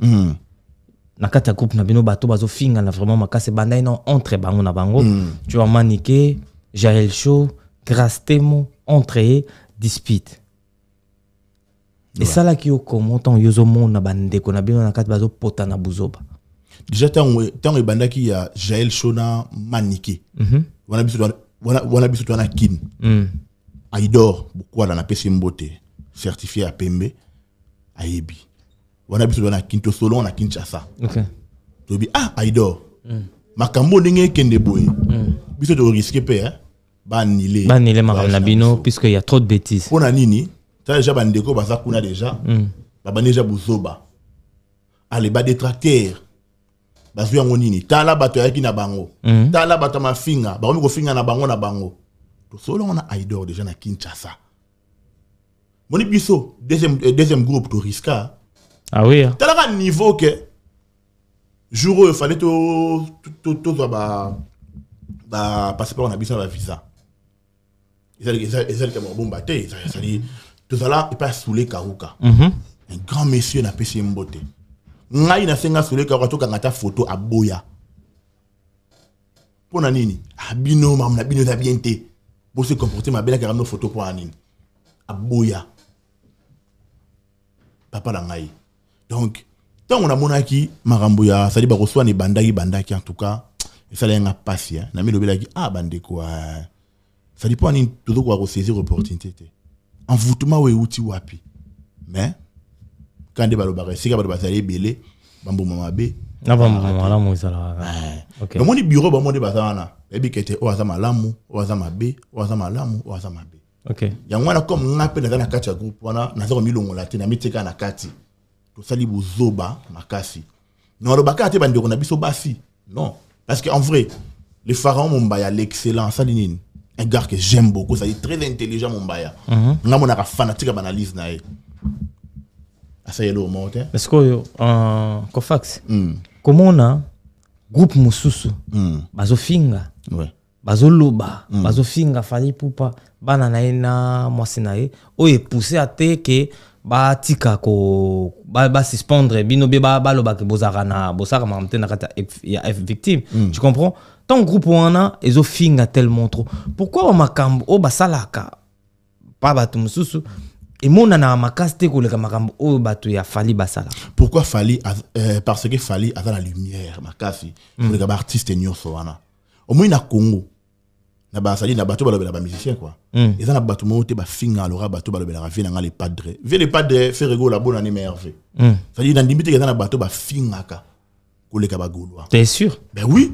Na kata groupe na bino bato bazo finga na vraiment makase banda ino entre bango na bango. Tu vas maniquer Jaël Show, Grastemo, entre dispute. Et ça là qui au comment tant yozo mona bande ko na bino na kata bazo pota na buzoba. Déjà tant e banda qui a Jaël Show na maniqué. Wana biso to na kin. Aidor beaucoup na pesi mbote certifié à Pembe ayebi. Wana biso na Kinto solo na Kinshasa. OK. Tobi Aidor. Makambo ndenge kende boye. Biso to risquer pe banile makamna bino puisque il y a trop de bêtises. Pona nini? Ça déjà bandeko baza kuna déjà. Ba déjà buzoba. Allez ba détracteur. Bazu yango nini? Tala bato yaki na bango. Tala bato mafinga, ba ko finga na bango. To solo on a Aidor déjà na Kinshasa. Moni biso deuxième groupe to riska. Ah oui. T'as un niveau que jour où il fallait tout passer par un abyssin la visa. Ils allaient comme un bon bâté. Ça dit tout ça là il passe sous les karuka. Un grand monsieur n'a pas si mbote. Ngai na senga sous les karuka to kangata photo à boya. Pour nani? Abino mam na bino zabiente. Pour se comporter ma belle caramno photo pour anine. À boya. Papa la ngai. Donc, tant on a monaki, Marambuya, ça dit bah reçoit les bandaki en tout cas, et ça l'a passé. N'a mis le belagi bandé quoi. Ça dit pas ni tout quoi saisir opportunité. Envoûtement ou outil wapi. Mais quand des balo barre, c'est que balo bazali belé, bambo mama bé. Ah bambo là moi ça là. OK. Mais mon bureau ba mon de bazana, et bi kete o azama lamu, o azama bé, o azama lamu, o azama bé. OK. Yangwana comme ngape na kati groupe wana, na zero milongo la te na miteka na kati. To sali bozoba makasi. Non le bakate bande on a biso basi. Non, parce que en vrai, le pharaon Mumbaya l'excellent salinine. Un gars que j'aime beaucoup, ça dit très intelligent Mumbaya. Nga mona ka fanatique à analyse na e. Asa yelo monte. Est-ce que Kofax. Comment on a groupe mususu. Bazo finga. Ouais. Bazo loba, bazo finga fali pupa bana na ina mwasi na e. Oye poussé à te que ba tika ko ba suspendre bino be ba loba ke bozara mamte na kata ya victime. Tu comprends? Ton groupe wana ezo finga tellement trop. Pourquoi o makambo o basalaka pa batu mususu et mona na makaste ko le makambo o batu ya fali basala. Pourquoi fali parce que fali a la lumière makasi. Le gars artiste nyoso wana. Au moins na Congo na ba sali na bato balobela ba musicien quoi. Et ça na bato mo te ba finga alora bato balobela ravi na les padres. Vie les padres fait rigolo la bonne année merveille. Ça dit dans limite que na bato ba finga ka ko le ka ba gaulois. T'es sûr? Ben oui.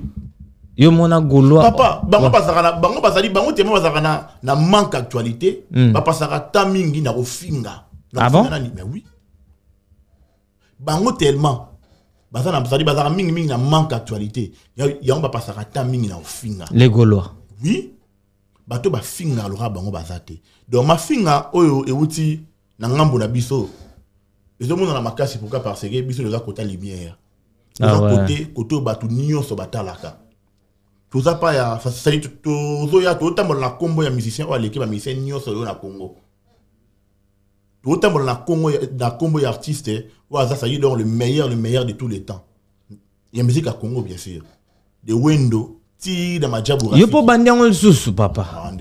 Yo mona gaulois. Papa, bango basali bango te mo bazaka na manque actualité, papa saka tamingi na ko finga. Ah bon? Mais oui. Bango tellement bazana bazaka mingi na manque actualité. Ya on ba pasaka tamingi na ko finga. Les gaulois. Oui, bato ba finga alora bango bazate. Donc ma finga oyo euti na ngambo na biso. Ezo mona na makasi pourquoi parce que biso le côté lumière. Côté bato nyonso batalaka. Tout ça pas ya ça dit tout ya tout tambo na combo ya musicien ou l'équipe ba musicien nyonso yo na Congo. Tout tambo na Congo na combo ya artiste ou ça dit donc le meilleur de tous les temps. Il y a musique à Congo bien sûr. De Wendo ti da majabu yo po bandiango lisusu papa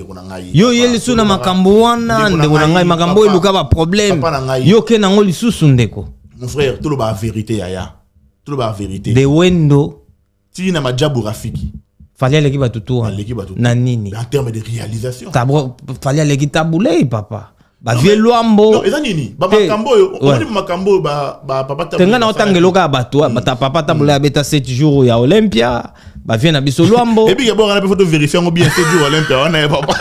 yo ye lisusu na makambo wana ndeko na ngai makambo eluka ba problème yo ke nango lisusu ndeko mon frère tout le ba vérité yaya tout le ba vérité de Wendo ti na majabu rafiki fallait l'équipe à tout na nini en termes de réalisation fallait l'équipe taboulé papa ba vie Luambo. Non, eza nini? Ba makambo yo, on dit makambo ba papa ta. Tenga na otangelo ka bato, ba ta papa ta boula beta 7 jours ya Olympia, ba vie na biso Luambo. Et puis bon, on a photo vérifier on bien 7 jours Olympia, on a papa.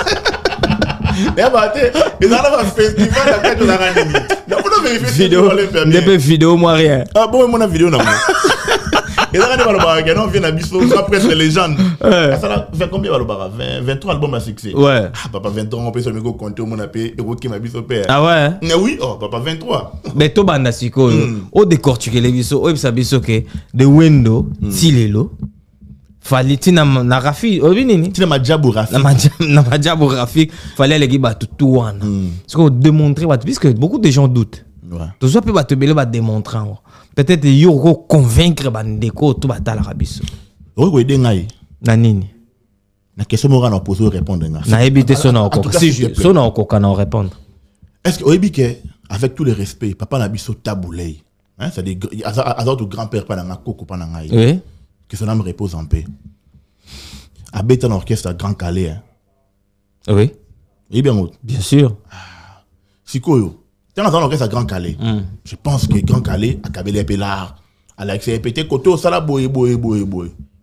Mais bah ils ont un festival après tout la randonnée. La photo vérifier vidéo Olympia. Des vidéos moi rien. Ah bon, mon vidéo non. Et là, on vient à Bisso, après c'est légende. Ça fait combien de 23 albums à succès. Ouais. Ah, papa 23, on peut se mettre au compte, on a payé Eroki ma Bisso père. Ah ouais? Mais oui, oh, papa 23. Mais to banda siko, au décortiquer les Bisso, au bisa Bisso que de window, silelo. Fallait tina na Rafi, au binini. Tina ma jabu Rafi. Na ma jabu Rafi, fallait les gars tout wana. Parce qu'on démontrer, puisque beaucoup de gens doutent. Ouais. Tout ça peut te belé va démontrer. Peut-être yo convaincre bandeko tout bata la rabiso. Oko edengai. Na nini? Na question mo na poser répondre nga. Na ebité sona oko. Si sona oko kana répondre. Est-ce que oebike avec tout le respect papa na biso taboulay, hein, c'est des azor de grand-père pa na koko pa na ngai. Oui. Que son âme repose en paix. Abeta l'orchestre à Grand Calais. Hein. Oui. Oui bien sûr. Sikoyo. Dans l'orchestre à Grand Calais, je pense que Grand Calais a cabelé un peu l'art. Elle a répété côté au sala boy.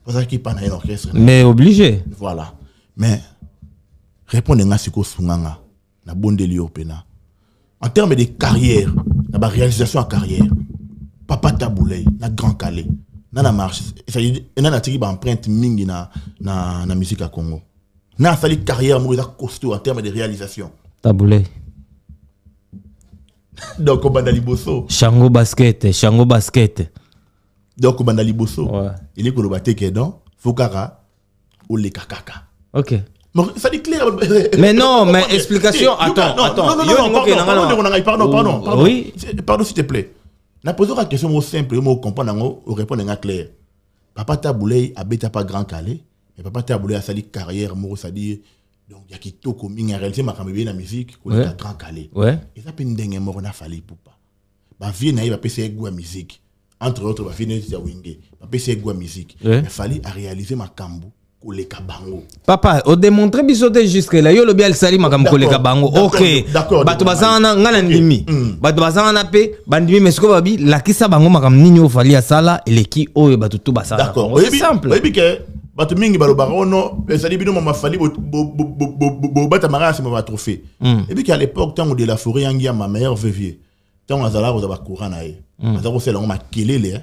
C'est ça qui parle dans l'orchestre. Mais obligé. Voilà. Mais répondre à Siko Sunganga, na bon délire pena. En termes de carrière, la réalisation en carrière, Papa Taboulay, na Grand Calais, na marche, c'est na tiki ba empreinte mingi na musique à Congo. Na sali carrière mo costaud en termes de réalisation. Taboulay. Donc, Bandali Bosso. Chango basket. Donc, Bandali Bosso. Ouais. Il est que le baté qui est dans Fokara ou les kakaka. Ok. Non, ça dit clair. Mais non, mais explication. Attends. Pardon. Oui. Pardon, s'il te plaît. Na posé une question simple, je comprendre, je répondre clair. Papa Taboulay habite pas Grand Calais, mais Papa Taboulay a sali carrière, ça dit. Donc, il y a qui toko mingi réalisé ma caméra la musique pour le Grand Calais. Ouais. Et ça peut une dingue mort na fali pour pas. Ba vie na va passer goût à musique. Entre autres, ba vie na ya wingé. Ba passer goût à musique. Il fallait réaliser ma kambu ko le kabango. Papa, o démontrer bisoté jusque là yo le bien sali ma kambu ko le kabango. OK. D'accord. Bato bazana ngala ndimi. Bato bazana pe bandimi mesko babi la kisa bango ma kam nini o fali asala eleki oyo bato tout basala. D'accord. C'est simple. Oui que bato mingi balo barono sali bino ma fali bo bata marasi ma trophée. Et puis qu'à l'époque tant de la forêt yangia ma meilleure veuve. Tant azala ko ba courant na e. Azako sela on ma kelele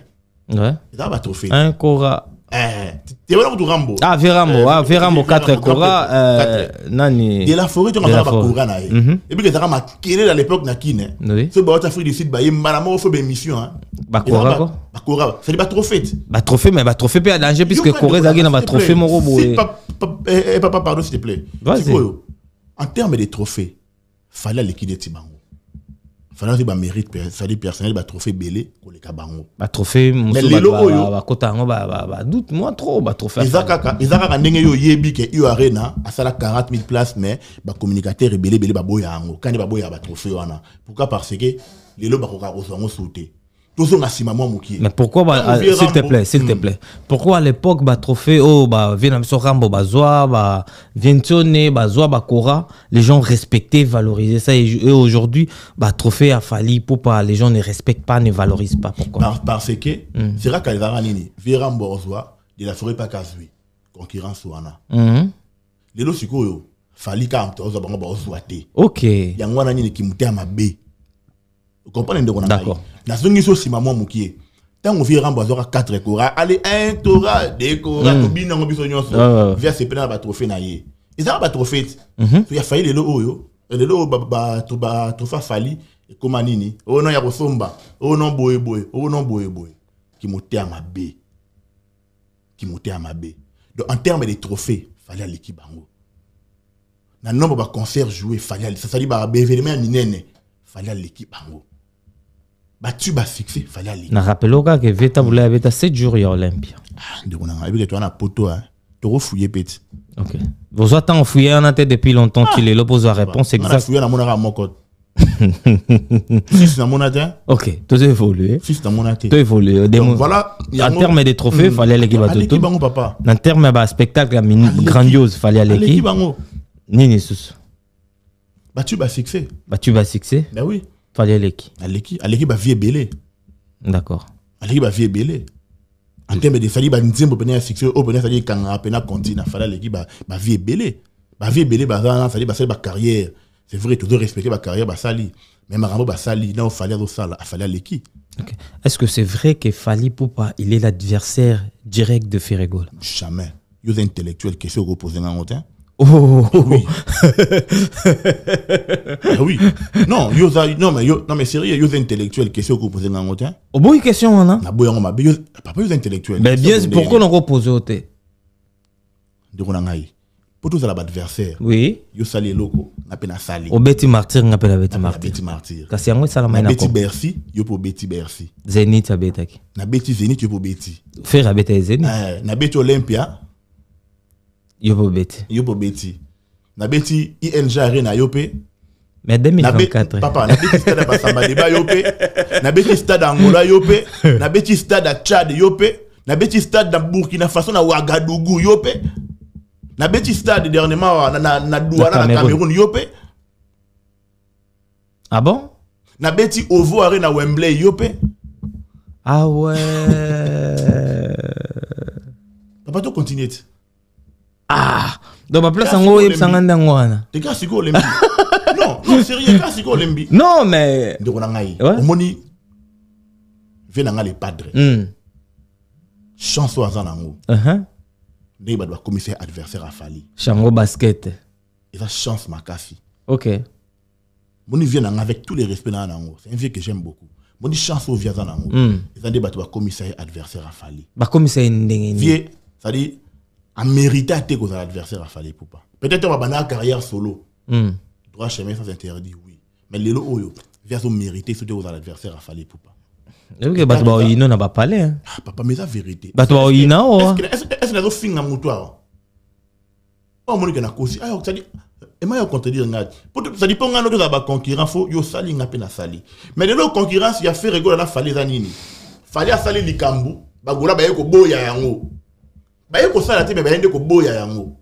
hein. Ouais. Ça ba trophée. Un Cora. Tu vois tout Rambo. Ah Vérambo 4 Cora nani. De la forêt tant azala ba courant na e. Et puis que ça ma kelele à l'époque na kine. Oui. Ce ba Afrique du Sud ba yembala mo fo be mission hein. Ba Cora quoi. Ba Cora, c'est ba trophée. Ba trophée mais ba trophée peut danger puisque Corée zagi na ba trophée mon robot. Papa pardon s'il te plaît. Vas-y. En termes de trophées, fallait liquider Tibango. Fallait que mérite personnel ba trophée belé ko le kabango. Ba trophée mais les logo ba kotango ba doute moi trop ba trophée. Izaka ndenge yo yebi ke U Arena a sala 40 000 places mais ba communicateur belé ba boya ngo. Quand ba boya ba trophée wana. Pourquoi parce que les logo ba ko ka ozongo sauter. Mais pourquoi, s'il te plaît, pourquoi à l'époque, bah, trophée, oh, bah, Rambo, bah, Vientionné, bah, Cora, les gens respectaient, valorisaient ça, et aujourd'hui, bah, trophée a fallu pour pas, les gens ne respectent pas, ne valorisent pas. Pourquoi? Parce que, c'est vrai qu'à l'Aranini, Rambo, il a forêt pas Kazui, concurrence Wana. Les lots, fallait quand ok. Yangwana ni qui moutait à ma baie. Vous comprenez? D'accord. La seconde chose, c'est maman Moukier. Tant qu'on fait Rambo, 4 Cora, allez, 1 Tora, 2 Cora, Tobin, on a via ses plans à trophée naïe. Et ça va trophée. Il a failli les lots, les lots, trophée fali, et comme Anini, oh non, il y a Rosomba, oh non, boy, oh non, boy, qui montait à ma baie. Donc, en termes de trophées, il fallait l'équipe bango. Dans le nombre de concerts joués, il fallait, ça s'est dit, événement, il fallait l'équipe bango. Tu vas fixer, fallait aller. Na rappelons que Veta voulait avoir 7 jours à Olympia. Ah, donc on a vu que tu as un poteau, hein. Tu as refouillé petit. Ok. Vous avez tant fouillé en tête depuis longtemps qu'il est l'opposé à réponse exacte. On a fouillé dans mon code. 6 dans mon atteint. Ok, tu as évolué. 6 dans mon atteint. Tu as évolué. Donc voilà. En termes de trophées, il fallait l'équipe à tout. En termes de spectacle grandiose, il fallait l'équipe. Nini sous. Battu ba succès. Battu ba succès. Ben oui. Fallait l'équipe. L'équipe ba vie belé. D'accord. L'équipe ba vie belé. En termes de fali ba nzembo pena succès au pena fali kanga pena continue fallait l'équipe ba vie belé. Ba vie belé ba ça fallait ba carrière. C'est vrai toujours respecter ba carrière ba sali. Mais marambo ba sali non fallait au sala fallait l'équipe. Okay. Est-ce que c'est vrai que Fally Ipupa il est l'adversaire direct de Ferregola? Jamais. Yo intellectuel question que poser en autant. Oh oui. Ah oui. Non, non mais sérieux, yo intellectuel question que poser en autant. Oh bon question on a. Na boya on ma yo papa yo intellectuel. Ben bien pourquoi on repose au thé? De on ngai. Pour tous l'adversaire. Oui. Yo sali loko, na pena sali. O Betty Martyr ngapela Betty Martyr. Betty Martyr. Kasi yango sala mai na Betty Bercy, yo po Betty Bercy. Zenith abetaki. Na Betty Zenith yo po Betty. Faire abeta Zenith. Na Betty Olympia. Yo po Betty. Yo po Betty. Na Betty ING Arena yo pe. Mais 2024. Papa, na Betty Stade Basamba Deba yo pe. Na Betty Stade Angola yo pe. Na Betty Stade Tchad yo pe. Na Betty Stade Burkina Faso na Ouagadougou yo pe. Na Betty Stade dernièrement na Douala na Cameroun yo pe. Ah bon? Na Betty Ovo Arena Wembley yo pe. Ah ouais. Papa to continue. Ah, donc ma place en haut et sanganda ngwana. Te ka siko lembi. Non, sérieux ka siko lembi. Non mais de on ngai. Ouais. Omoni venanga les padres. Chance au azanango. Ne ba doit commissaire adversaire à Fally. Chango basket. Et ça chance makasi. OK. Moni vient avec tous les respects dans nango. C'est un vieux que j'aime beaucoup. Moni chance au via zanango. Et ça débat doit commissaire adversaire à Fally. Ba commissaire ndenge. Vieux, ça dit a mérité à tes adversaire à Fally Ipupa. Peut-être on va bana carrière solo. Droit chemin sans interdit oui. Mais les lo oyo via son mérité sur aux adversaires à Fally Ipupa. OK, ba to ino na ba parler hein. Ah papa mais ça vérité. Ba to ina Est-ce que na zo finga mutoire? Oh moni que na kosi. Ah ça dit et moi je dire ngad. Pour ça dit pas ngano de ba concurrent faut yo sali nga pe na sali. Mais de l'autre concurrence il y a fait rigoler na Fally za nini. Fally a sali likambu, ba gola ba yeko boya yango. Ba yeko sala te ba yende ko boya yango.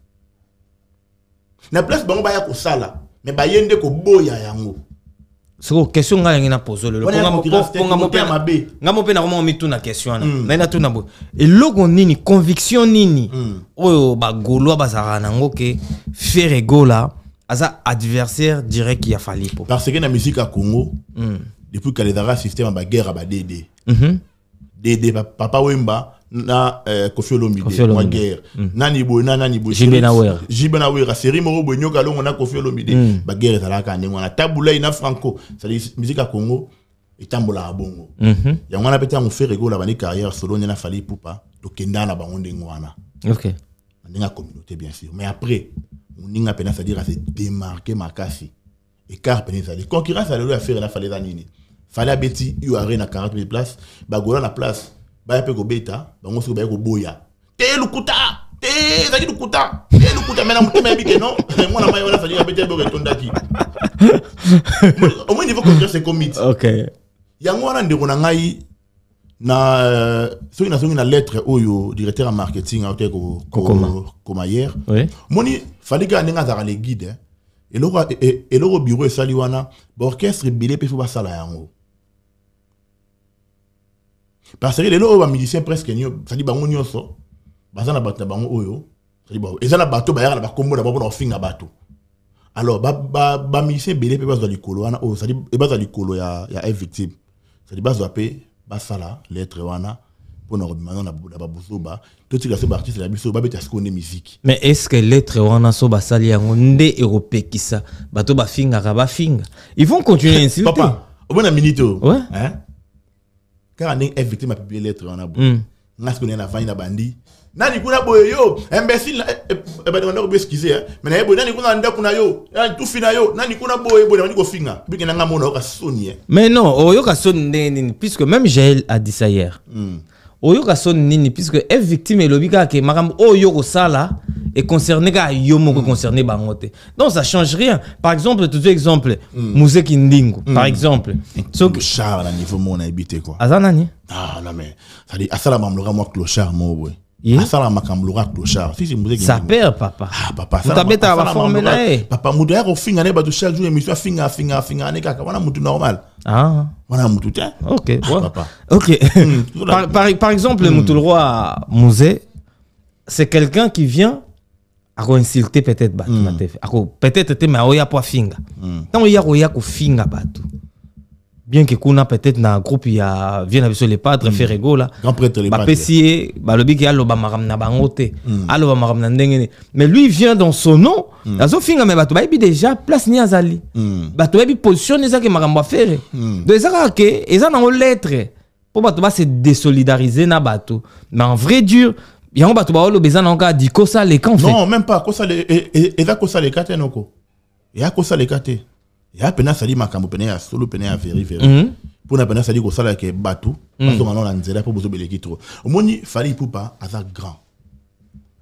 Na place bango ba yeko sala, mais ba yende ko boya yango. C'est une question que je pose. Je une question. Et logo nini, conviction nini. Oh, bah, Gaulois, bah, que Ferregola, asa adversaire direct qui a fallu. Parce que la musique à Congo, depuis que les Arabes système à guerre à Dédé. Dédé, Papa Wemba, na Koffi Olomide, moi guerre. Nani boy, nani boy. Jibenawera, série moro boy nyoka longo na Koffi Olomide, ba guerre ezalaka ndenge wana tabula ina franco, c'est musique à Congo etambola à bongo. Ya ngwana peta on fait Ferregola bani carrière solo na Fally Ipupa, to kenda na bango ndenge wana. OK. Ndenge communauté bien sûr, mais après on ninga pena c'est-à-dire c'est démarquer makasi. Écart pena ça. Les concurrence à le faire na Fally nini. Fally abeti yu arena 40 000 places, ba gola na place. Ba pe ko beta bango so ba ko boya te lukuta zaki lukuta mena mutema bike non moi na mai wala fali beta bo retondaki au moins niveau contre c'est commit. OK yango wana ndeko na ngai na so na lettre oyo directeur en marketing a ko comme hier moni fali ka ninga za les guides et le bureau et sali wana orchestre bilé pe fo ba sala yango. Parce que les lois musiciens presque ça dit bango nyonso bazana bato bango oyo ça dit ba ezana bato ba yala ba kombo na ba finga bato alors ba musicien belé pe bazo likolo wana o ça dit e bazo likolo ya victime ça dit bazo apé ba sala lettre wana pour nous demander na ba buzoba tout ce que artiste la biso ba beta skone musique. Mais est-ce que lettre wana so ba sali yango nde européen qui ça bato ba finga ka ba finga ils vont continuer ainsi. Papa au bon minute ouais hein. Car on est victime à publier lettre on a beau. N'a ce qu'on est la vaine la bandit. Nani kuna boyo yo imbécile e ba demande excuser mais na nani kuna nda kuna yo tout fina yo nani kuna boyo boyo nani ko finga biki na ngamo ka soni. Mais non oyo ka soni puisque même Jaël a dit ça hier. Oyo ka soni puisque est victime et lobika ke makam oyo ko sala est concerné ka yo moko concerné bangote. Donc ça change rien. Par exemple tout exemple Mousse Kindingo par exemple. Clochard à niveau mon habité quoi. Azanani. Ah non mais ça dit asala mamloka moi clochard moi ouais. asala makambulura clochard si musique ça perd papa papa ça beta va former là papa muda ko finga ne ba chaque jour émission finga ne kaka wana mutu normal wana mutu ta OK papa OK par exemple le mutu le roi Mouzé c'est quelqu'un qui vient à insulter peut-être batu peut-être te mais oya pas finga tant oya ko finga batu bien que kuna peut-être na groupe ya vient avec les padres Ferrego là grand prêtre les padres pesier ba lobi ki aloba maram na bangote aloba maram na ndengene mais lui vient dans son nom azo finga mais batu ba bi déjà place ni azali batu ba bi position ezaka marambo faire donc ezaka ke eza na lettre pour batu ba se désolidariser na batu mais en vrai dur yango batu ba olo bezana encore di kosa les camps non même pas kosa les eza kosa les kate noko ya kosa les kate ya pena sali makambo pena ya solo pena ya veri pour na pena sali ko sala ke batu parce que maintenant la nzela pour bozo beleki trop omoni Fally Ipupa aza grand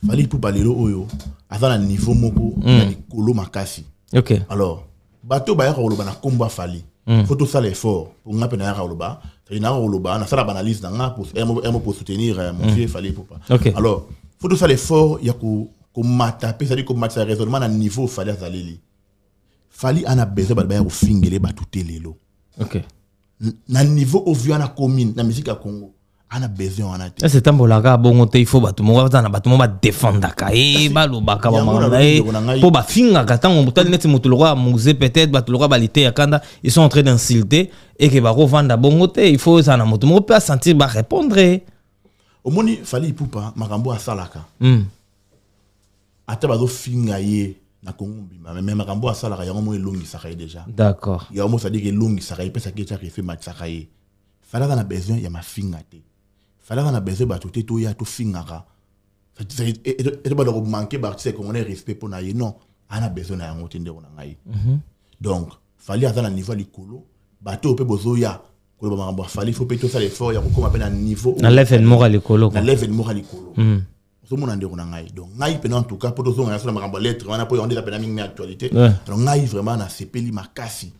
Fally Ipupa lelo oyo aza na niveau moko na likolo makasi OK alors bato ba ya ko loba na komba Fally faut tout ça l'effort pour nga pena ya ko loba c'est na ko loba na sala banalise na nga pour soutenir mon vieux Fally Ipupa alors faut tout ça l'effort ya ko mata pe sali ko mata raisonnement na niveau Fally azaleli Fally ana besoin ba ko fingele ba tout lelo OK na niveau au vieux na commune na musique à Congo ana besoin ana te c'est tambolaka bongo te il faut batu mo na batu mo ba défendre ka ba lo ba ka ba mangana pour ba finga ka tango mutali neti mutu lokwa Mouzé peut-être batu lokwa balite ya kanda ils sont en train d'insulter et que ba revendre bongo te il faut ça na mutu mo peut sentir ba répondre au moni Fally Ipupa makambo asalaka ata ba do finga ye na Congo mais makambo asalaka yango mo elongi saka déjà d'accord ya mo ça dit que longi saka pesa ke tsa fait match saka ye Fally a besoin ya mafinga te Fally a besoin ba tout to ya to fingaka et ba do manquer ba c'est qu'on ait respect pour na ye non ana besoin na yango te ndeko na ngai donc Fally a na niveau likolo ba to pe bozo ya ko ba makambo Fally faut pe to ça l'effort ya ko koma pe na niveau na level moral likolo na level moral likolo donc ngai en tout cas pour tous on a sur la lettre on a pas on dit la peine mingi actualité donc ngai vraiment na sepeli makasi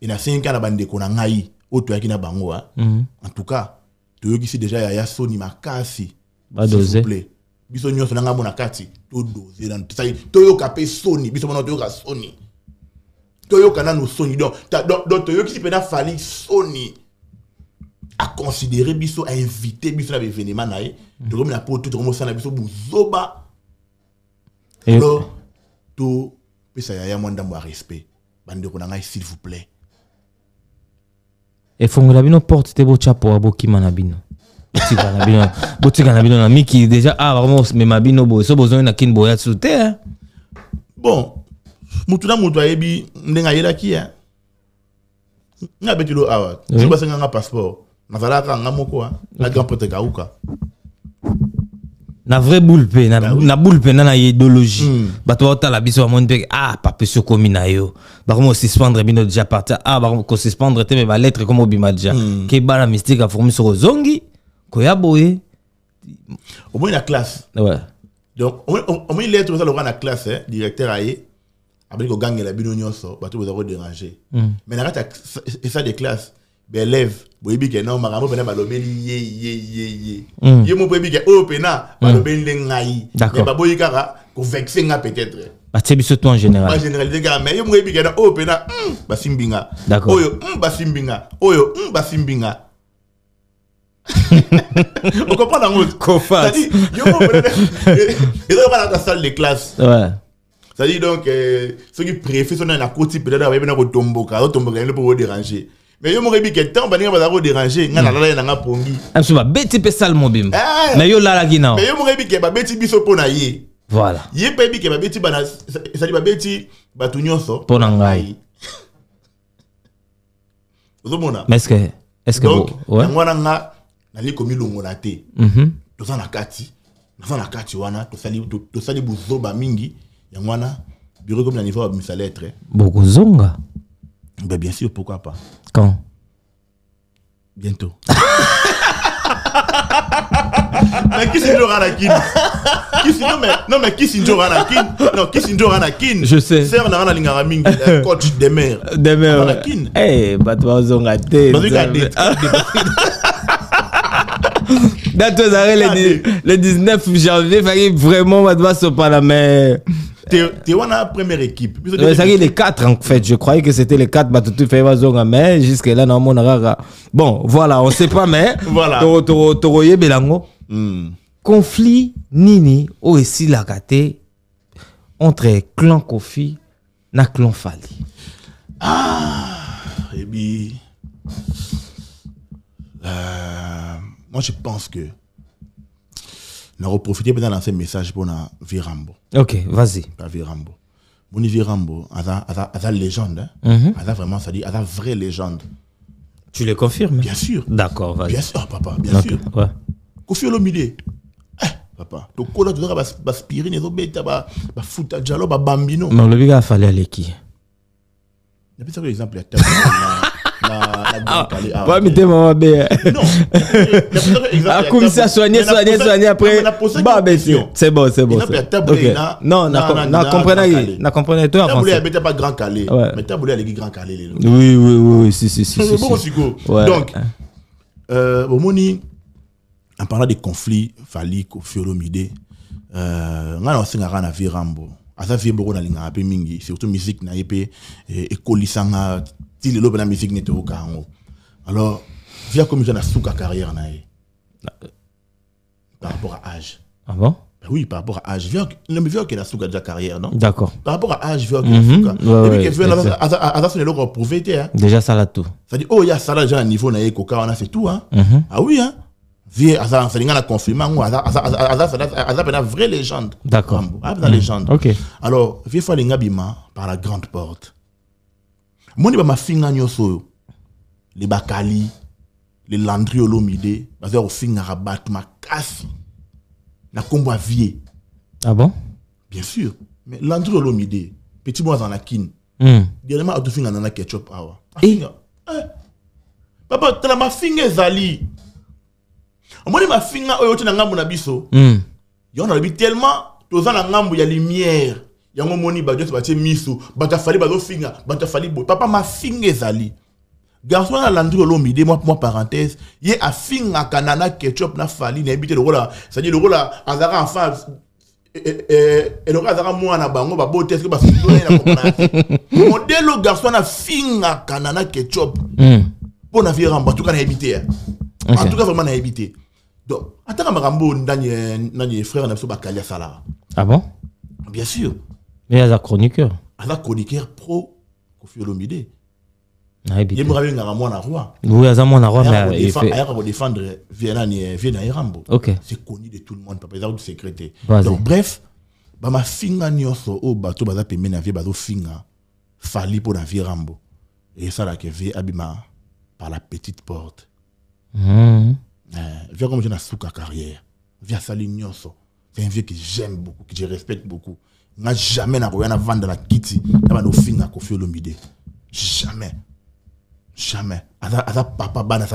et na 5 ans la bande ko na ngai auto yakina bango en tout cas to yoki si déjà ya soni makasi ba doser biso nyonso na ngamo na kati to doser dans ça to yoka pe soni biso mona to yoka soni to yoka na no soni donc to yoki si pena Fally soni à considérer biso à inviter biso na événement naé de comme la pour tout comme ça na biso buzoba alors tout pesa ya mwanda mo respect bande ko na ngai s'il vous plaît et fongola bino porte te bo chapo abokima na bino botika na bino na miki déjà vraiment mais mabino bo so besoin na kin boya souter bon mutu na mutu ayebi ndenga yela ki nga betilo awa je ba senga passeport nazalaka ngamoko na grand prêtre kauka na vrai boule pe na boule pe na idéologie bato ta la biso mon pe papa so komi na yo ba comment suspendre bino déjà partir ba ko suspendre te mais ba lettre comme obima déjà ke ba la mystique a formé sur zongi ko ya boye au moins la classe ouais donc au moins lettre ça le rend la classe directeur aye après ko gagne la bino nyonso bato boza ko déranger mais na rata ça des classes élève boyebi ke non makambo pena balobeli ye mo boyebi ke o pena balobeli ngai mais baboyi kaka ko vexer nga peut-être ba tsebiso to en général ba généraliser ga mais ye mo boyebi ke na o pena basimbinga oyo basimbinga oyo basimbinga on comprend dans mot ko fa c'est-à-dire yo mo et là pas la salle de classe ouais c'est-à-dire donc ceux qui préfèrent son na côté peut-être ba na ko tomboka ne pour déranger mais yo mo rebi que temps baninga ba ko déranger nga na la nga pongi absolument beti pe salmo bim mais yo la la gina mais yo mo rebi que ba beti biso pona ye voilà ye pe bi que ba beti bana ça dit ba beti ba tunyonso pona ngai ozomona mais est-ce que donc ouais ngwana nga na li komi longo na te to za na kati wana to sali buzoba mingi ya ngwana bureau comme na niveau de sa lettre beaucoup zonga. Ben bien sûr, pourquoi pas. Quand? Bientôt. Mais qui c'est Joe Anakin? Mais qui c'est Joe Anakin? Non, qui c'est Joe Anakin? Je sais. C'est un Arangaraming, coach des mers. Des mers. Anakin. Eh, bah toi, on a été. le 19 janvier, il fallait vraiment se parler, mais. T'es la première équipe. Ça y est, les 4 en fait. Je croyais que c'était les 4 Batutu Faiva mais jusque-là, non, mon rara. Bon, voilà, on ne sait pas, mais. Voilà. Toroye Belango. Conflit Nini, aussi la gâté entre clan Kofi et clan Fali. Et bien. Moi, je pense que. On va profiter de lancer un message pour Virambo. Ok, vas-y. Pas Virambo. Mon Virambo, a légende. A vraiment, ça dit, a vraie légende. Tu le confirmes? Bien sûr. D'accord, vas-y. Bien sûr, papa, bien sûr. Ouais. Kofi Olomide. Papa, tu connais, tu dois aspirer, tu dois foutre à Diallo, bambino. Mais le gars, il fallait aller qui? Il y a un exemple, pas mi maman bé. Non. A commencé à soigner après. Bah c'est bon. Non, na comprenez toi en français. Mais pas grand calé. Mais t'as voulu aller grand calé. Oui, si. Donc Omoni en parlant des conflits Fali Kofi Olomide ngana osingaka na Virambo. Asa Virambo na linga pe mingi surtout musique na yepé et kolisanga ti le la musique n'était au kango. Alors, via comme je n'ai pas carrière par rapport à âge. Ah bon? Ben oui, par rapport à âge. Via qu'il a déjà carrière, non? D'accord. Par rapport à âge, via qu'il a souka. Et puis qu'il a son éloque prouvé, déjà ça là tout. Ça dit, oh, il y a ça là déjà à niveau, on a c'est tout, hein? Ah oui, hein? Via, ça a confirmé, ça a une vraie légende. D'accord. Une légende. Ok. Alors, via fois l'ingabima par la grande porte. Moi, je finga nyoso les Bakali, les Landry Olomide, basé au finga rabat ma casse. Na combo vie. Ah bon? Bien sûr. Mais Landry Olomide, petit bois en akin. Dernièrement, au finga nana ketchup awa. Papa, t'as ma finga zali. Moi, ma finga oyo tina ngambu na biso. Yon a tellement, toza na ngambu ya lumière. Yango moni ba jote batie miso bata fali bazo finga bata fali boy papa ma finga ezali garçon na Landry Olomide moi parenthèse ye a finga kanana ketchup na fali na habité le rola ça dit le rola azara enfant et le azara moi na bango ba bote est-ce que ba findone na comprendre modèle garçon na finga kanana ketchup pour na Virambo en tout cas na habité en tout cas vraiment na habité donc attends marambo ndanye frère na so bakalia sala. Ah bon? Bien sûr. Mais il y a un chroniqueur. Un chroniqueur pro Kofi Olomide. Il y a un roi. Oui, il y a un roi, mais il faut défendre Viena Rambo. Ok. C'est connu de tout le monde, papa, il y a du secrétaire. Donc, bref, ma finga nyoso au bateau, baza pemé na vie, bazo finga, fali pour la vie Rambo. Et ça, là, que vie abima par la petite porte. Viens comme je n'ai souka carrière. Viens sali nyoso. C'est un vieux que j'aime beaucoup, que je respecte beaucoup. N'a jamais n'a rien à vendre la kitty. N'a pas finga Kofi Olomide. Jamais. Aza papa bana.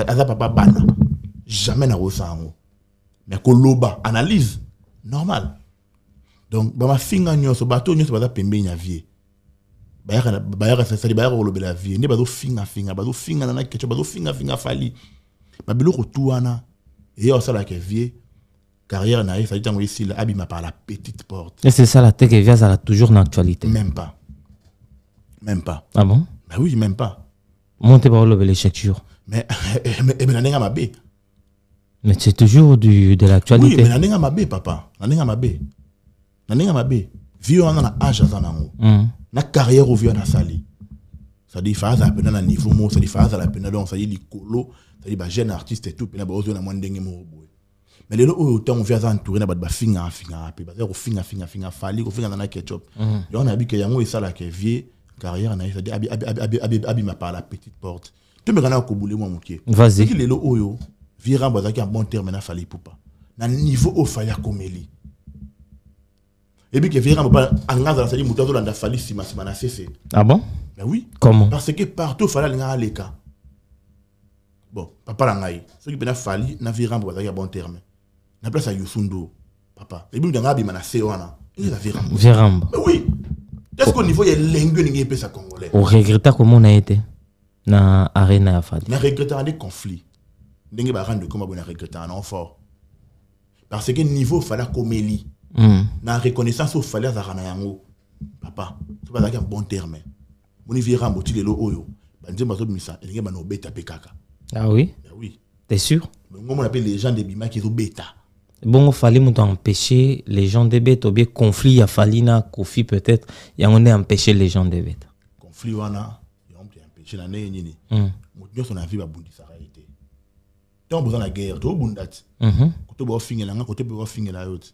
Jamais n'a rien. Mais koloba analyse normal. Donc ma finga nyoso bato nyoso baza pembe nya vie. Bayara ça dit bayara kolobe la vie. Ne bazo finga bazo finga na ketchup bazo finga fali. Babilo kotuana et on ça la que vie. Carrière naïf, ça dit que ici, abîme par la petite porte. Et c'est ça la tech et via ça a toujours une actualité. Même pas. Ah bon? Ben oui, même pas. Montez par le l'écriture. Mais c'est toujours de l'actualité. Oui, mais n'enga mabé papa. N'enga mabé. Vieux on a âge à zanango. Na carrière au vieux na sali. Ça dit phase à peine na niveau mo, ça dit phase à la peine donc ça dit licolo, ça dit ba jeune artiste et tout, puis na ba ozo na mwandenge mo. Mais les autant on vient entourer na ba finga puis ba finga fali ko finga na ketchup. Et on a vu que yango et ça là que vieux carrière na ça dit abi ma par la petite porte. Tu me gana ko boule moi moké. Vas-y. Les oyo Virambo bazaki en bon terme na fali poupa. Na niveau au faya komeli. Et puis que Virambo pas engaza la sali mutazo landa fali sima na cessé. Ah bon? Ben oui. Comment? Parce que partout fala linga leka. Bon, papa langai. Ce qui bena fali na Virambo bazaki en bon terme. Na place à Yusundo, papa. Et puis dans Abi Manassé wana, il a Virambo. Mais oui. Est-ce qu'au niveau il y a l'engue n'ingé pesa congolais. On regrette comment on a été na arena ya fadi. Na regrette des conflits. N'ingé ba rendre comment on a regretté un fort. Parce que niveau fallait comélie. Na reconnaissance au fallait azarana yango. Papa, c'est pas un bon terme. Mon vira mboti lelo oyo. Banze bazo misa, elinge bano beta pekaka. Ah oui? Oui. T'es sûr? On appelle les gens de Bima qui sont bêta. Bon, il fallait empêcher les gens de bêtes ou bien conflit à Falina, Kofi peut-être, et on a empêché les gens de bêtes. Conflit wana, on a empêché la nez ni. Nous on a vu la bundi ça réalité. Tant besoin la guerre, tout bundat. Côté bo finir là, côté bo finir là autre.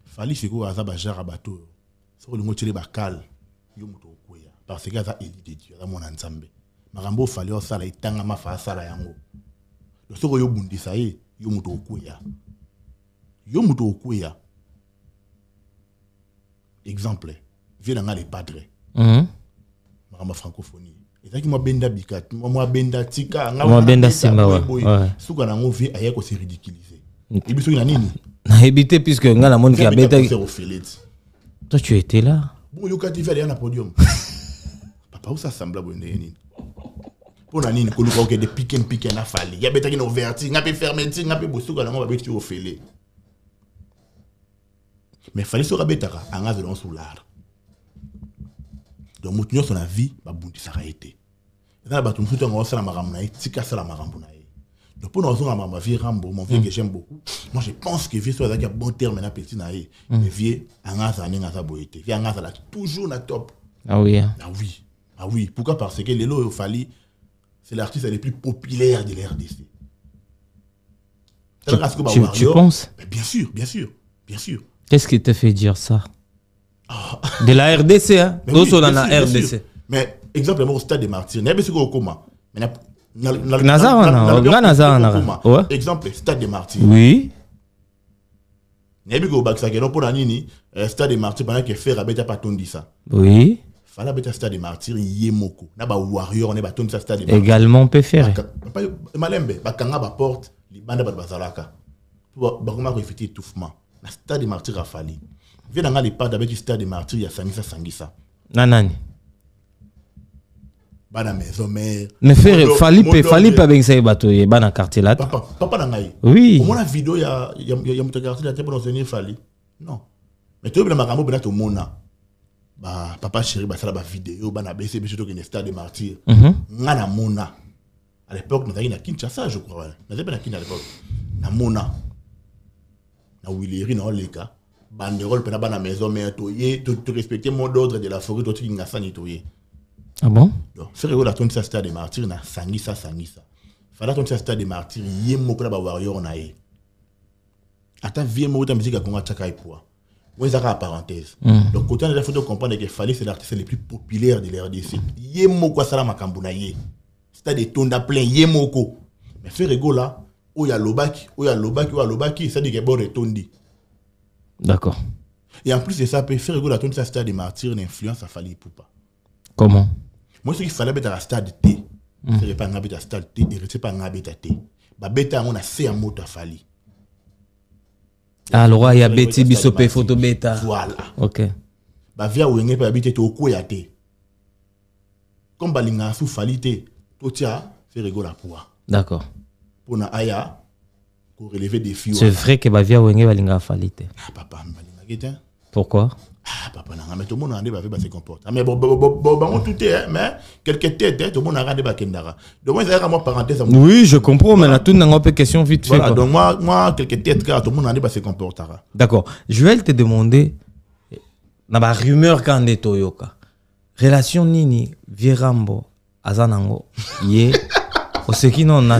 Fali c'est quoi azaba jara bateau. So le ngotele bakal, yo muto koya. Parce que ça élit de Dieu, ça mon ensemble. Marambo fali o sala itanga mafa sala yango. Le so yo bundi ça y yo muto koya. Yo muto koya. Exemple, viens dans les padres. Maramba francophonie. Et ça qui m'a benda bikat, moi benda tika, moi benda simba ouais. Souka na ngovi aya ko se ridiculiser. Et biso ina nini? Na habité puisque nga la monde qui a bêta. Toi tu étais là. Bon yo ka tifé aller na podium. Papa où ça semble bonne nini? Pour na nini ko luka ok de piquen na fali. Ya beta ki no verti, nga pe fermer ti, nga pe bosuka na ngo ba beti o fele. Mais fallait se rabetaka anga de sous l'art. Donc mutunyo son avis ba bundi ça a été. Dans ba tumfuto ngo sala marambu na tika sala marambu na. Donc pour nous on ma vie Rambo, mon vieux que j'aime beaucoup. Moi je pense que vie soit un bon terme na petit na mais vie anga ça ninga ça boité. Vie anga ça là toujours na top. Ah oui. Ah oui. Ah oui, pourquoi parce que Lelo Ofali c'est l'artiste le plus populaire de l'RDC. Tu penses? Bien sûr, bien sûr, bien sûr. Qu'est-ce qui te fait dire ça? De la RDC, hein? Nous sommes dans la RDC. Mais, exemple, au stade des martyrs, il y a des comment? Exemple, stade des martyrs. Oui. Il y a des gens pour l'année, stade des martyrs, pendant que faire abeta pas ton dit ça. Oui. Fallait abeta stade des martyrs, yemoko. N'a pas warrior, on est bâton de stade des martyrs. Également, on peut faire. Malembe, bakanga ba porte, li banda ba bazalaka. Pour bakoma ko effectuer étouffement. Na stade des martyrs a fallu. Viens dans les pas avec le stade des martyrs, il y a Sangisa. Nanani. Bana maison mère. Mais faire fallait pas bien ça bateau, il bana quartier là. Papa nangai. Oui. Au moins la vidéo il y a mon quartier là pour nous fallait. Non. Mais tu veux la marambo bana to mona. Bah papa chéri ba sala ba vidéo bana baisser biso to que stade des martyrs. Ngana mona. À l'époque nous avons na Kinshasa je crois. Nous avons na Kinshasa à l'époque. Na mona. Na Willeri na Oleka. Banderole pena bana maison mais toyé tout respecter mon ordre de la forêt tout qui ngasa ni toyé. Ah bon? Donc c'est rigolo la tonne ça stade des martyrs na Sangisa. Fallait tonne ça stade des martyrs yemo pour la warrior na e. Attends viens moi ta musique à Congo Tchaka et poids. Ouais ça parenthèse. Donc côté on a faut comprendre que fallait c'est l'artiste le plus populaire de l'RDC. Yemo quoi ça la makambu na ye. Stade des tonda plein yemo ko. Mais fait rigolo là, oya lobaki, ça dit que bon retondi. D'accord. Et en plus de ça, peut faire rigoler à tout ça stade des martyrs, l'influence a fallu pour pas. Comment? Moi, ce qu'il fallait mettre à la stade T, c'est pas un habit à stade T, et c'est pas un habit à T. Bah, bêta, on a fait un mot à fallu. Alors, il y a Betty Bissopé, photo bêta. Voilà. Ok. Bah, via où on est habité au Koyate. Comme Balinga sous falité, tout ça, fait rigoler à poids. D'accord. Pour na aya, pour relever des filles. C'est vrai que Bavia Wenge Balinga falité. Ah, papa, Balinga Guetin. Pourquoi? Ah, papa, mais tout le monde a dit que se comporte. Mais bon, tout est, mais quelques têtes, tout le monde a dit que donc, moi, c'est moi parenthèse. Oui, je comprends, mais là, tout n'a pas question vite fait. Voilà, donc moi, quelques têtes, tout le monde a dit que se comporte. D'accord. Je vais te demander, dans la rumeur quand est Toyoka, relation Nini, Vierambo, Azanango, Yé. Au ce qui non a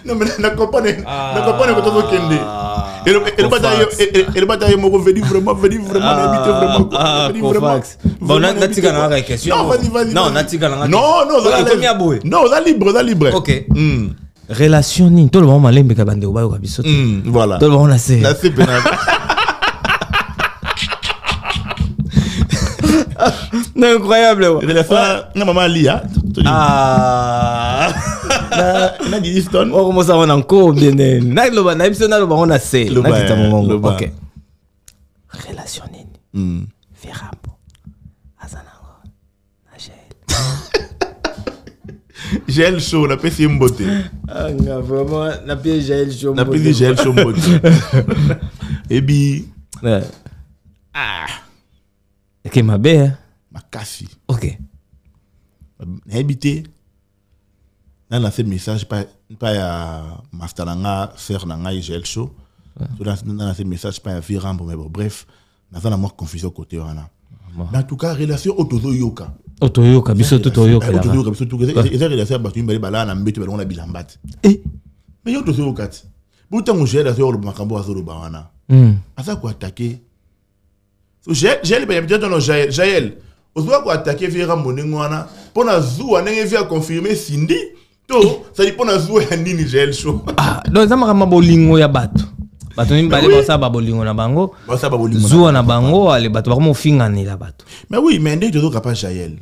non mais na compagnie que tout kende et le bataille mo veut dire vraiment habiter vraiment bon na tika na la question non na tika na non ça libre OK relation ni tout le monde malembe ka bande obayo kabiso voilà tout le monde la c'est non incroyable relation na maman Lia na Diston on commence à on encore bien na loba na episode na loba on a c'est na kita mongo OK relation nini Vierambo Azanango Nagel Jaël Show, on a fait Mbote. Ah, vraiment, on a fait Jaël Show. On a fait Jaël Show Mbote. Et puis. Ok, ma belle. Ma cassie. Ok. Habité. Dans ce message, pas à Mastalanga, Sœur Nanga et Jaël Show. Dans ce message, pas à Viram, mais bref, dans la mort confusion côté. Mais en tout cas, relation Otozo Yoka. Otoyoka, biso Otoyoka. Otoyoka, biso Otoyoka. Et ça, relation à Batu Mbala, na mbete balon la bilambat. Mais Otozo Yoka. Pourtant, mon Jaël a fait le Makambo à Zolo Bawana. À ça, quoi attaquer. Jaël, peut-être dans Jaël. Jaël, on doit quoi attaquer Viram Monengwana. Pour la zou, on a confirmé Cindy. Ça dit pour la zou, on a dit Jaël Show. Ah, donc ça m'a bolingo ya Batu. Batu ni mbale ba sa ba bolingo na bango. Ba sa ba bolingo. Zou na bango, ale Batu ba mo fingani la Batu. Mais oui, mais ndé toujours capable Jaël.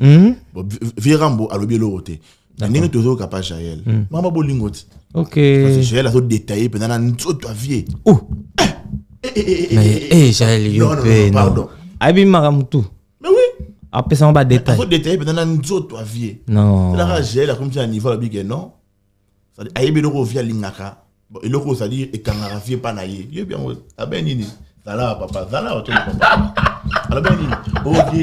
Virambo a lobi l'oroté. Ndé toujours capable Jaël. Mama bolingo. OK. Parce que Jaël a tout détaillé pendant un autre vie. Oh. Mais Jaël yo pe. Pardon. Abi maramutu. Mais oui. Après ça on va détailler. Tout détaillé pendant un autre vie. Non. La Jaël a comme ça un niveau là que non. Ça dit ayebi loko via lingaka. Bon, et loko ça dit et kangara vie pas naie. Yo bien a ben nini. Zala papa, zala auto papa. Alors ben nini. OK.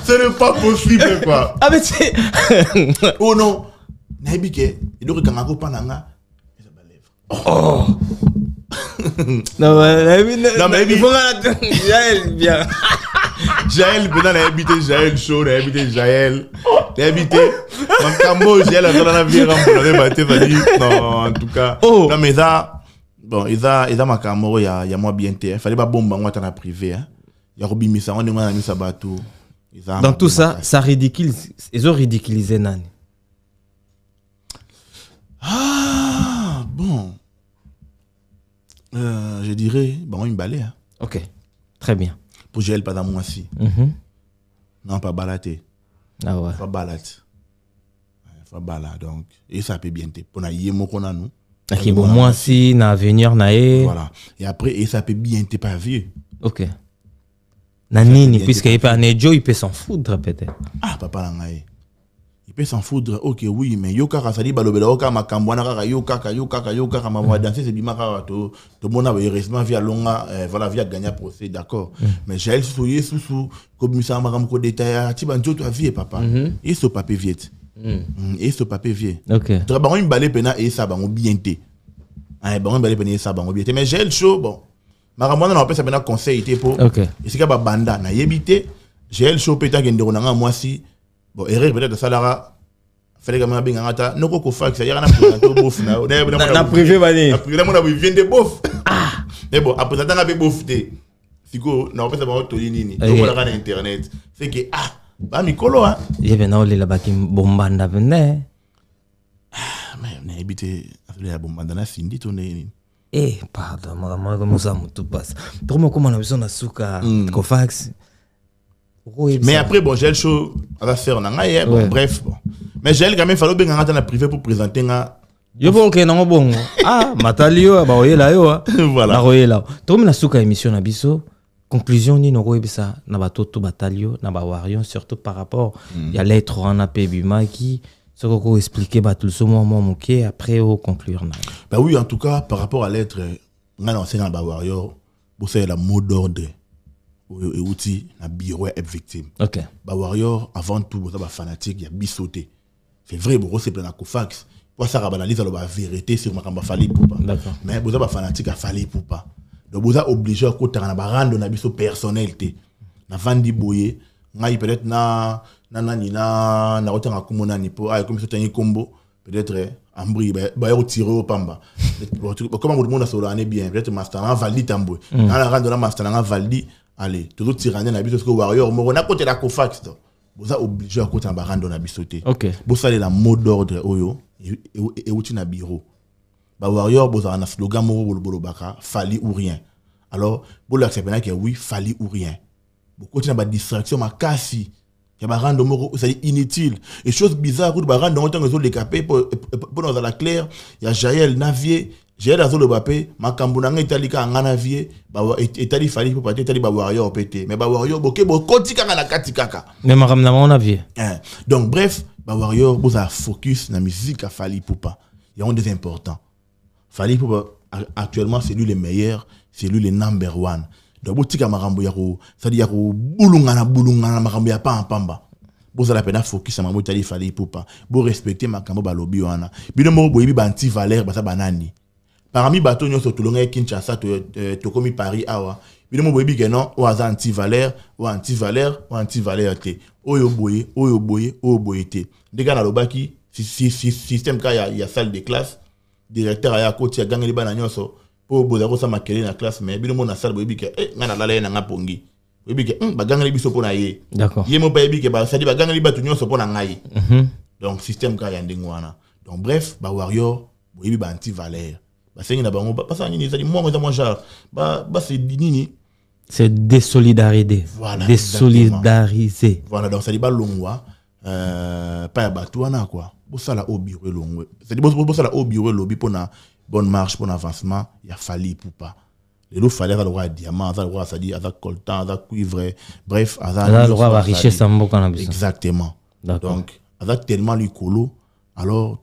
Ce n'est pas possible quoi. Ah mais c'est oh non. Naibike, il doit kangako pananga. Ça va lèvre. Oh. Non mais il faut que Jaël bien. Jaël, pendant la habité Jaël Show, la habité Jaël. La habité. Mon cambo, Jaël a dans la vie, non, en tout cas. Oh. Non, mais ça, bon, ils ont ma cambo, il y a moi bien té. Fallait pas bomber, moi, t'en as privé, hein. Il y a Robi Missa, on est moi, mis ça bateau. Dans tout ça, ça ridiculise. Ils ont ridiculisé Nani. Ah, bon. Je dirais, bon, une balai, hein. Ok, très bien. Pour Jaël, pas dans moi si. Non, pas balaté. Ah ouais. Pas balade. Pas balade, donc. Et ça peut bien être. Pour na yémo qu'on a nous. Ok, bon, moi si, na avenir, na e. Voilà. Et après, et ça peut bien être pas vieux. Ok. Nanini, puisqu'il peut en Joe, il peut s'en foutre peut-être. Ah, papa langaye. Il peut s'en foutre. Ok, oui, mais yoka ça dit balobela yoka makambwana kaka yoka ma danser c'est bima kaka to mona heureusement via longa voilà via gagner procès d'accord. Mais Jaël soyez sous comme ça makam ko détail ti banjo to vie papa. Et ce papier viet. Et ce papier viet. OK. Tra bango imbalé pena et ça bango bien té. Ah bango imbalé pena et ça bango bien té mais Jaël show bon. Makamwana na opesa pena conseil té pour. OK. Et c'est ka ba banda na yebité Jaël show peta ngende na moi si bon, erreur peut-être ça là. Fallait que je ngata no ko fax ya na présenter bof na. Na privé bani. Na privé mon vient de bof. Mais bon, après ça nga be bof té. Siko na opesa ba to nini. To ko la na internet. C'est que ba mikolo hein. Je vais na ole la baki bombanda vene. Mais na habité la bombanda na Cindy to nini. Pardon, moi comme ça tout passe. Comment on a besoin de suka ko fax. Mais après, bon, Jaël Show, à la faire, bon, bref, bon. Mais Jaël, quand même, il fallait bien rentrer dans le privé pour présenter un. Yo bon, que non, bon. Ah, Matalio, bah, oui, là, yo. Voilà. Oui, là. Tout le monde a souka émission, na biso. Conclusion, ni no ça, na ba toto batalio, na ba warion, surtout par rapport, il y a l'être en AP Bima qui, ce qu'on expliquer, bah, tout le moment, moqué, après, au conclure. Bah oui, en tout cas, par rapport à l'être, on a lancé dans ba warrior, vous savez, la mot d'ordre. Et outil na bureau est victime. OK. Ba warrior avant tout vous ba fanatique, il y a bisoté. C'est vrai bon c'est plein na cofax. Pour ça banaliser la vérité sur makamba fali pour pas. D'accord. Mais vous ba fanatique a fali pour pas. Donc vous a obligé à côté na ba rendre na biso personnalité. Na vandi boyer, ngai peut-être na otanga kumona ni pour comme ça tani combo peut-être ambri ba yo tirer au pamba. Comment tout le monde a solané bien, peut-être master na valide tambo. Na la rendre na master na valide. Allez, tout le tyrannie na biso que warrior mo na côté la cofax to. Vous a obligé à côté en barando na bisoté. OK. Vous savez la mot d'ordre oyo et outi na bureau. Ba warrior vous a un slogan mo bolo baka fali ou rien. Alors, vous l'acceptez que oui, fali ou rien. Vous continuez à distraction ma kasi. Ya barando mo c'est inutile. Et chose bizarre que barando on temps les capé pour dans la claire, il y a Jaël Navier j'ai raison le bapé makambo na ngai ka ngana vie ba etali fali pour pas etali ba warrior pété mais ba warrior boké bo koti kaka na kati kaka mais makam na on a vie donc bref ba warrior boza focus na musique a Fally Ipupa il y a un des importants Fally Ipupa actuellement c'est lui le meilleur c'est lui le number one donc botika makambo ya ko ça dit ya ko bulunga na makambo ya pa pamba boza la pena focus na makambo etali Fally Ipupa bo respecter makambo ba lobby wana bino mo boyebi ba anti valeur ba sa banani parmi bateau nyonso tolonga Kinshasa to komi Paris awa bino mo boyebi ke non o aza anti valeur te oyo boye te ndeka na lobaki système ka ya salle de classe directeur aya koti ya gangeli bana nyonso po boza ko sa makele na classe mais bino mo na salle boyebi ke ngana lala na ngapongi boyebi ke ba gangeli biso pona ye d'accord ye mo boyebi ke ba sadi ba gangeli batu nyonso pona ngai donc système ka ya ndengwana donc bref ba warrior boyebi ba anti valeur c'est désolidariser. Voilà, désolidariser. Voilà, donc ça dit pas longwa pas batouana quoi. Pour ça la au bureau longwe. C'est pour ça la au bureau lobby pour na bonne marche pour avancement, il a Fally Ipupa. Les lots fallait avoir le diamant, ça le droit ça dit avec coltan, avec cuivre, bref, le droit va richesse en beau cannabis. Exactement. Donc avec tellement lui colo alors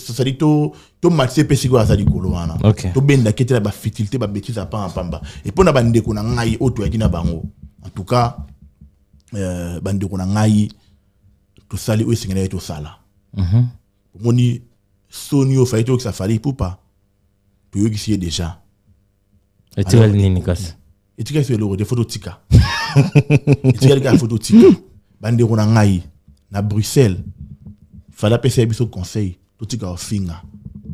ça dit to matché pesigo ça dit colo wana. To benda kete la ba futilité ba bêtise à pa en pamba. Et pour na bande ko na ngai auto ya dina bango. En tout cas bande ko na ngai to sali o singena to sala. Moni sonio fa eto que ça Fally Ipupa. To yo qui déjà. Et tu as le ninikas. Et tu as le des photos tika. Et tu as le photo tika. Bande ko na ngai na Bruxelles. Fallait passer biso conseil tout tika finga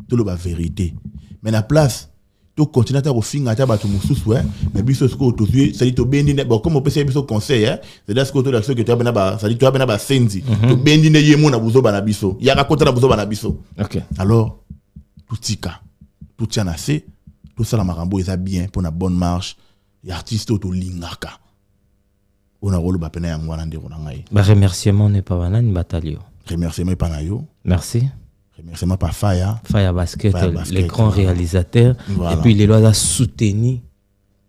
tout le ba vérité mais la place tout continuer à finga ta ba tout mususu mais biso ce que tout ça dit to bendi bon comme on passer biso conseil c'est là ce que tout que tu as ba ça dit tu as ba senzi to bendi ne yemo na buzo bana biso ya raconter na buzo bana biso OK alors tout tika tout tient assez tout ça la marambo est bien pour na bonne marche et artiste auto lingaka on a rôle ba pena ya ngwana ndeko na ngai ba remerciement n'est pas banane batalio. Remerciement par Nayo. Merci. Remerciement par Faya. Faya Basket, les grands réalisateurs. Voilà. Et puis les lois à soutenir.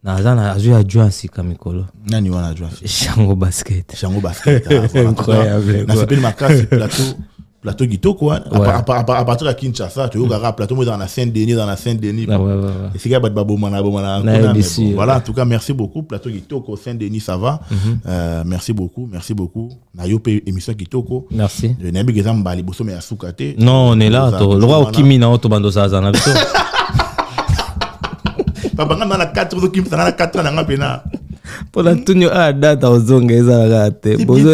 Nazana a joué à Jouansi Kamikolo. Nani wana Jouansi. Shango Basket. Shango Basket. Incroyable. Na sepeli makasi plateau Guito quoi. À partir de Kinshasa, tu vois plateau dans la Saint-Denis Et c'est gars babomana. Voilà, en tout cas merci beaucoup plateau Guito Saint-Denis ça va. Merci beaucoup. Na yo pe émission Guito. Merci. Je n'ai pas exemple bali bosso mais asukate. Non, on est là le roi Okimi na auto bando ça na biso. Papa ngana na 4 zo Kim na 4 na ngapena. Pour la tenue à date aux ongles et bozo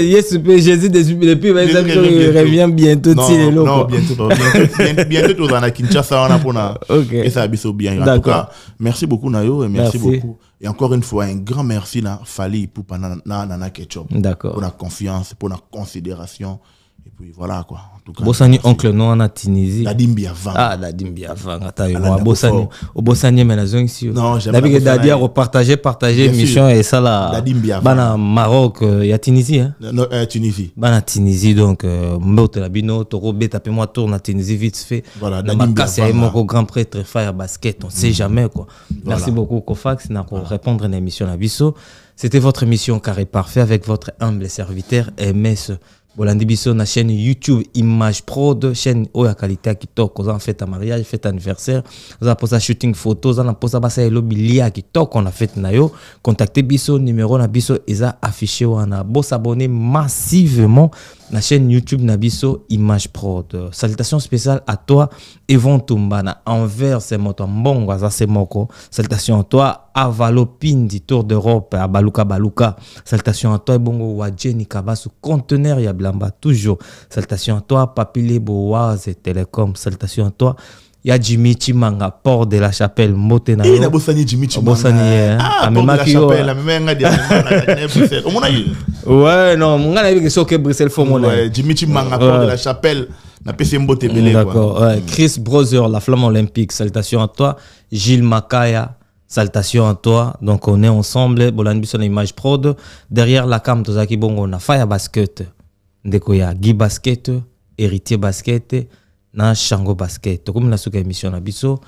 yes Jésus depuis il revient bientôt non bientôt tout dans Kinshasa on a pour na et ça biso bien en tout cas merci beaucoup Nayo et merci beaucoup et encore une fois un grand merci na Fally Ipupa na Ketchup pour la confiance pour la considération et puis voilà quoi en tout cas Bossani oncle non en Tunisie la dimbi avant la dimbi avant atayo Bossani au Bossani mais la zone ici non d'habitude Dadi a partager mission et ça là bana Maroc il y a Tunisie hein non Tunisie bana Tunisie donc mbote la bino to robet taper moi tourne en Tunisie vite fait voilà na makasi ya mon grand prêtre Fire Basket on sait jamais quoi merci beaucoup Kofax na pour répondre à l'émission la biso c'était votre émission Carré Parfait avec votre humble serviteur MS Bolandi biso na chaîne YouTube Image Prod chaîne oya qualité kitoko on a fait un mariage fait anniversaire on a posé shooting photos on a posé basa elobi lia kitoko on a fait na yo contactez biso numéro na biso eza affiché wana bo s'abonner massivement la chaîne YouTube Nabiso Image Prod. Salutations spéciales à toi, Yvon Tumbana, Anvers, c'est mon bon, c'est moko. Salutations à toi, Avalo Pindi, Tour d'Europe, à Baluka. Salutations à toi, Bongo Wadjeni Kabasu, conteneur Yablamba, toujours. Salutations à toi, Papile Boaz et Télécom. Salutations à toi. Il y a Jimmy Chimanga, Port de la Chapelle, Motena. Il y a Bossani Jimmy Chimanga. Bossani, Port de la Chapelle, la même Bruxelles. Ouais, non, mon gars, il y a Bruxelles, faut mon Jimmy Chimanga, Port de la Chapelle, na PC Mbote Belé. D'accord. Chris Brother, la flamme olympique, salutations à toi. Gilles Makaya, salutations à toi. Donc, on est ensemble. Bolan sur l'image prod. Derrière la cam, Tozaki Bongo, on a Fire Basket. Ndekoya, Guy Basket, Héritier Basket. na Shango Basket. Comme la souka émission na biso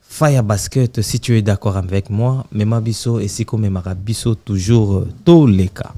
Fire Basket, si tu es d'accord avec moi, Mema biso et si comme Mema biso toujours tous les cas.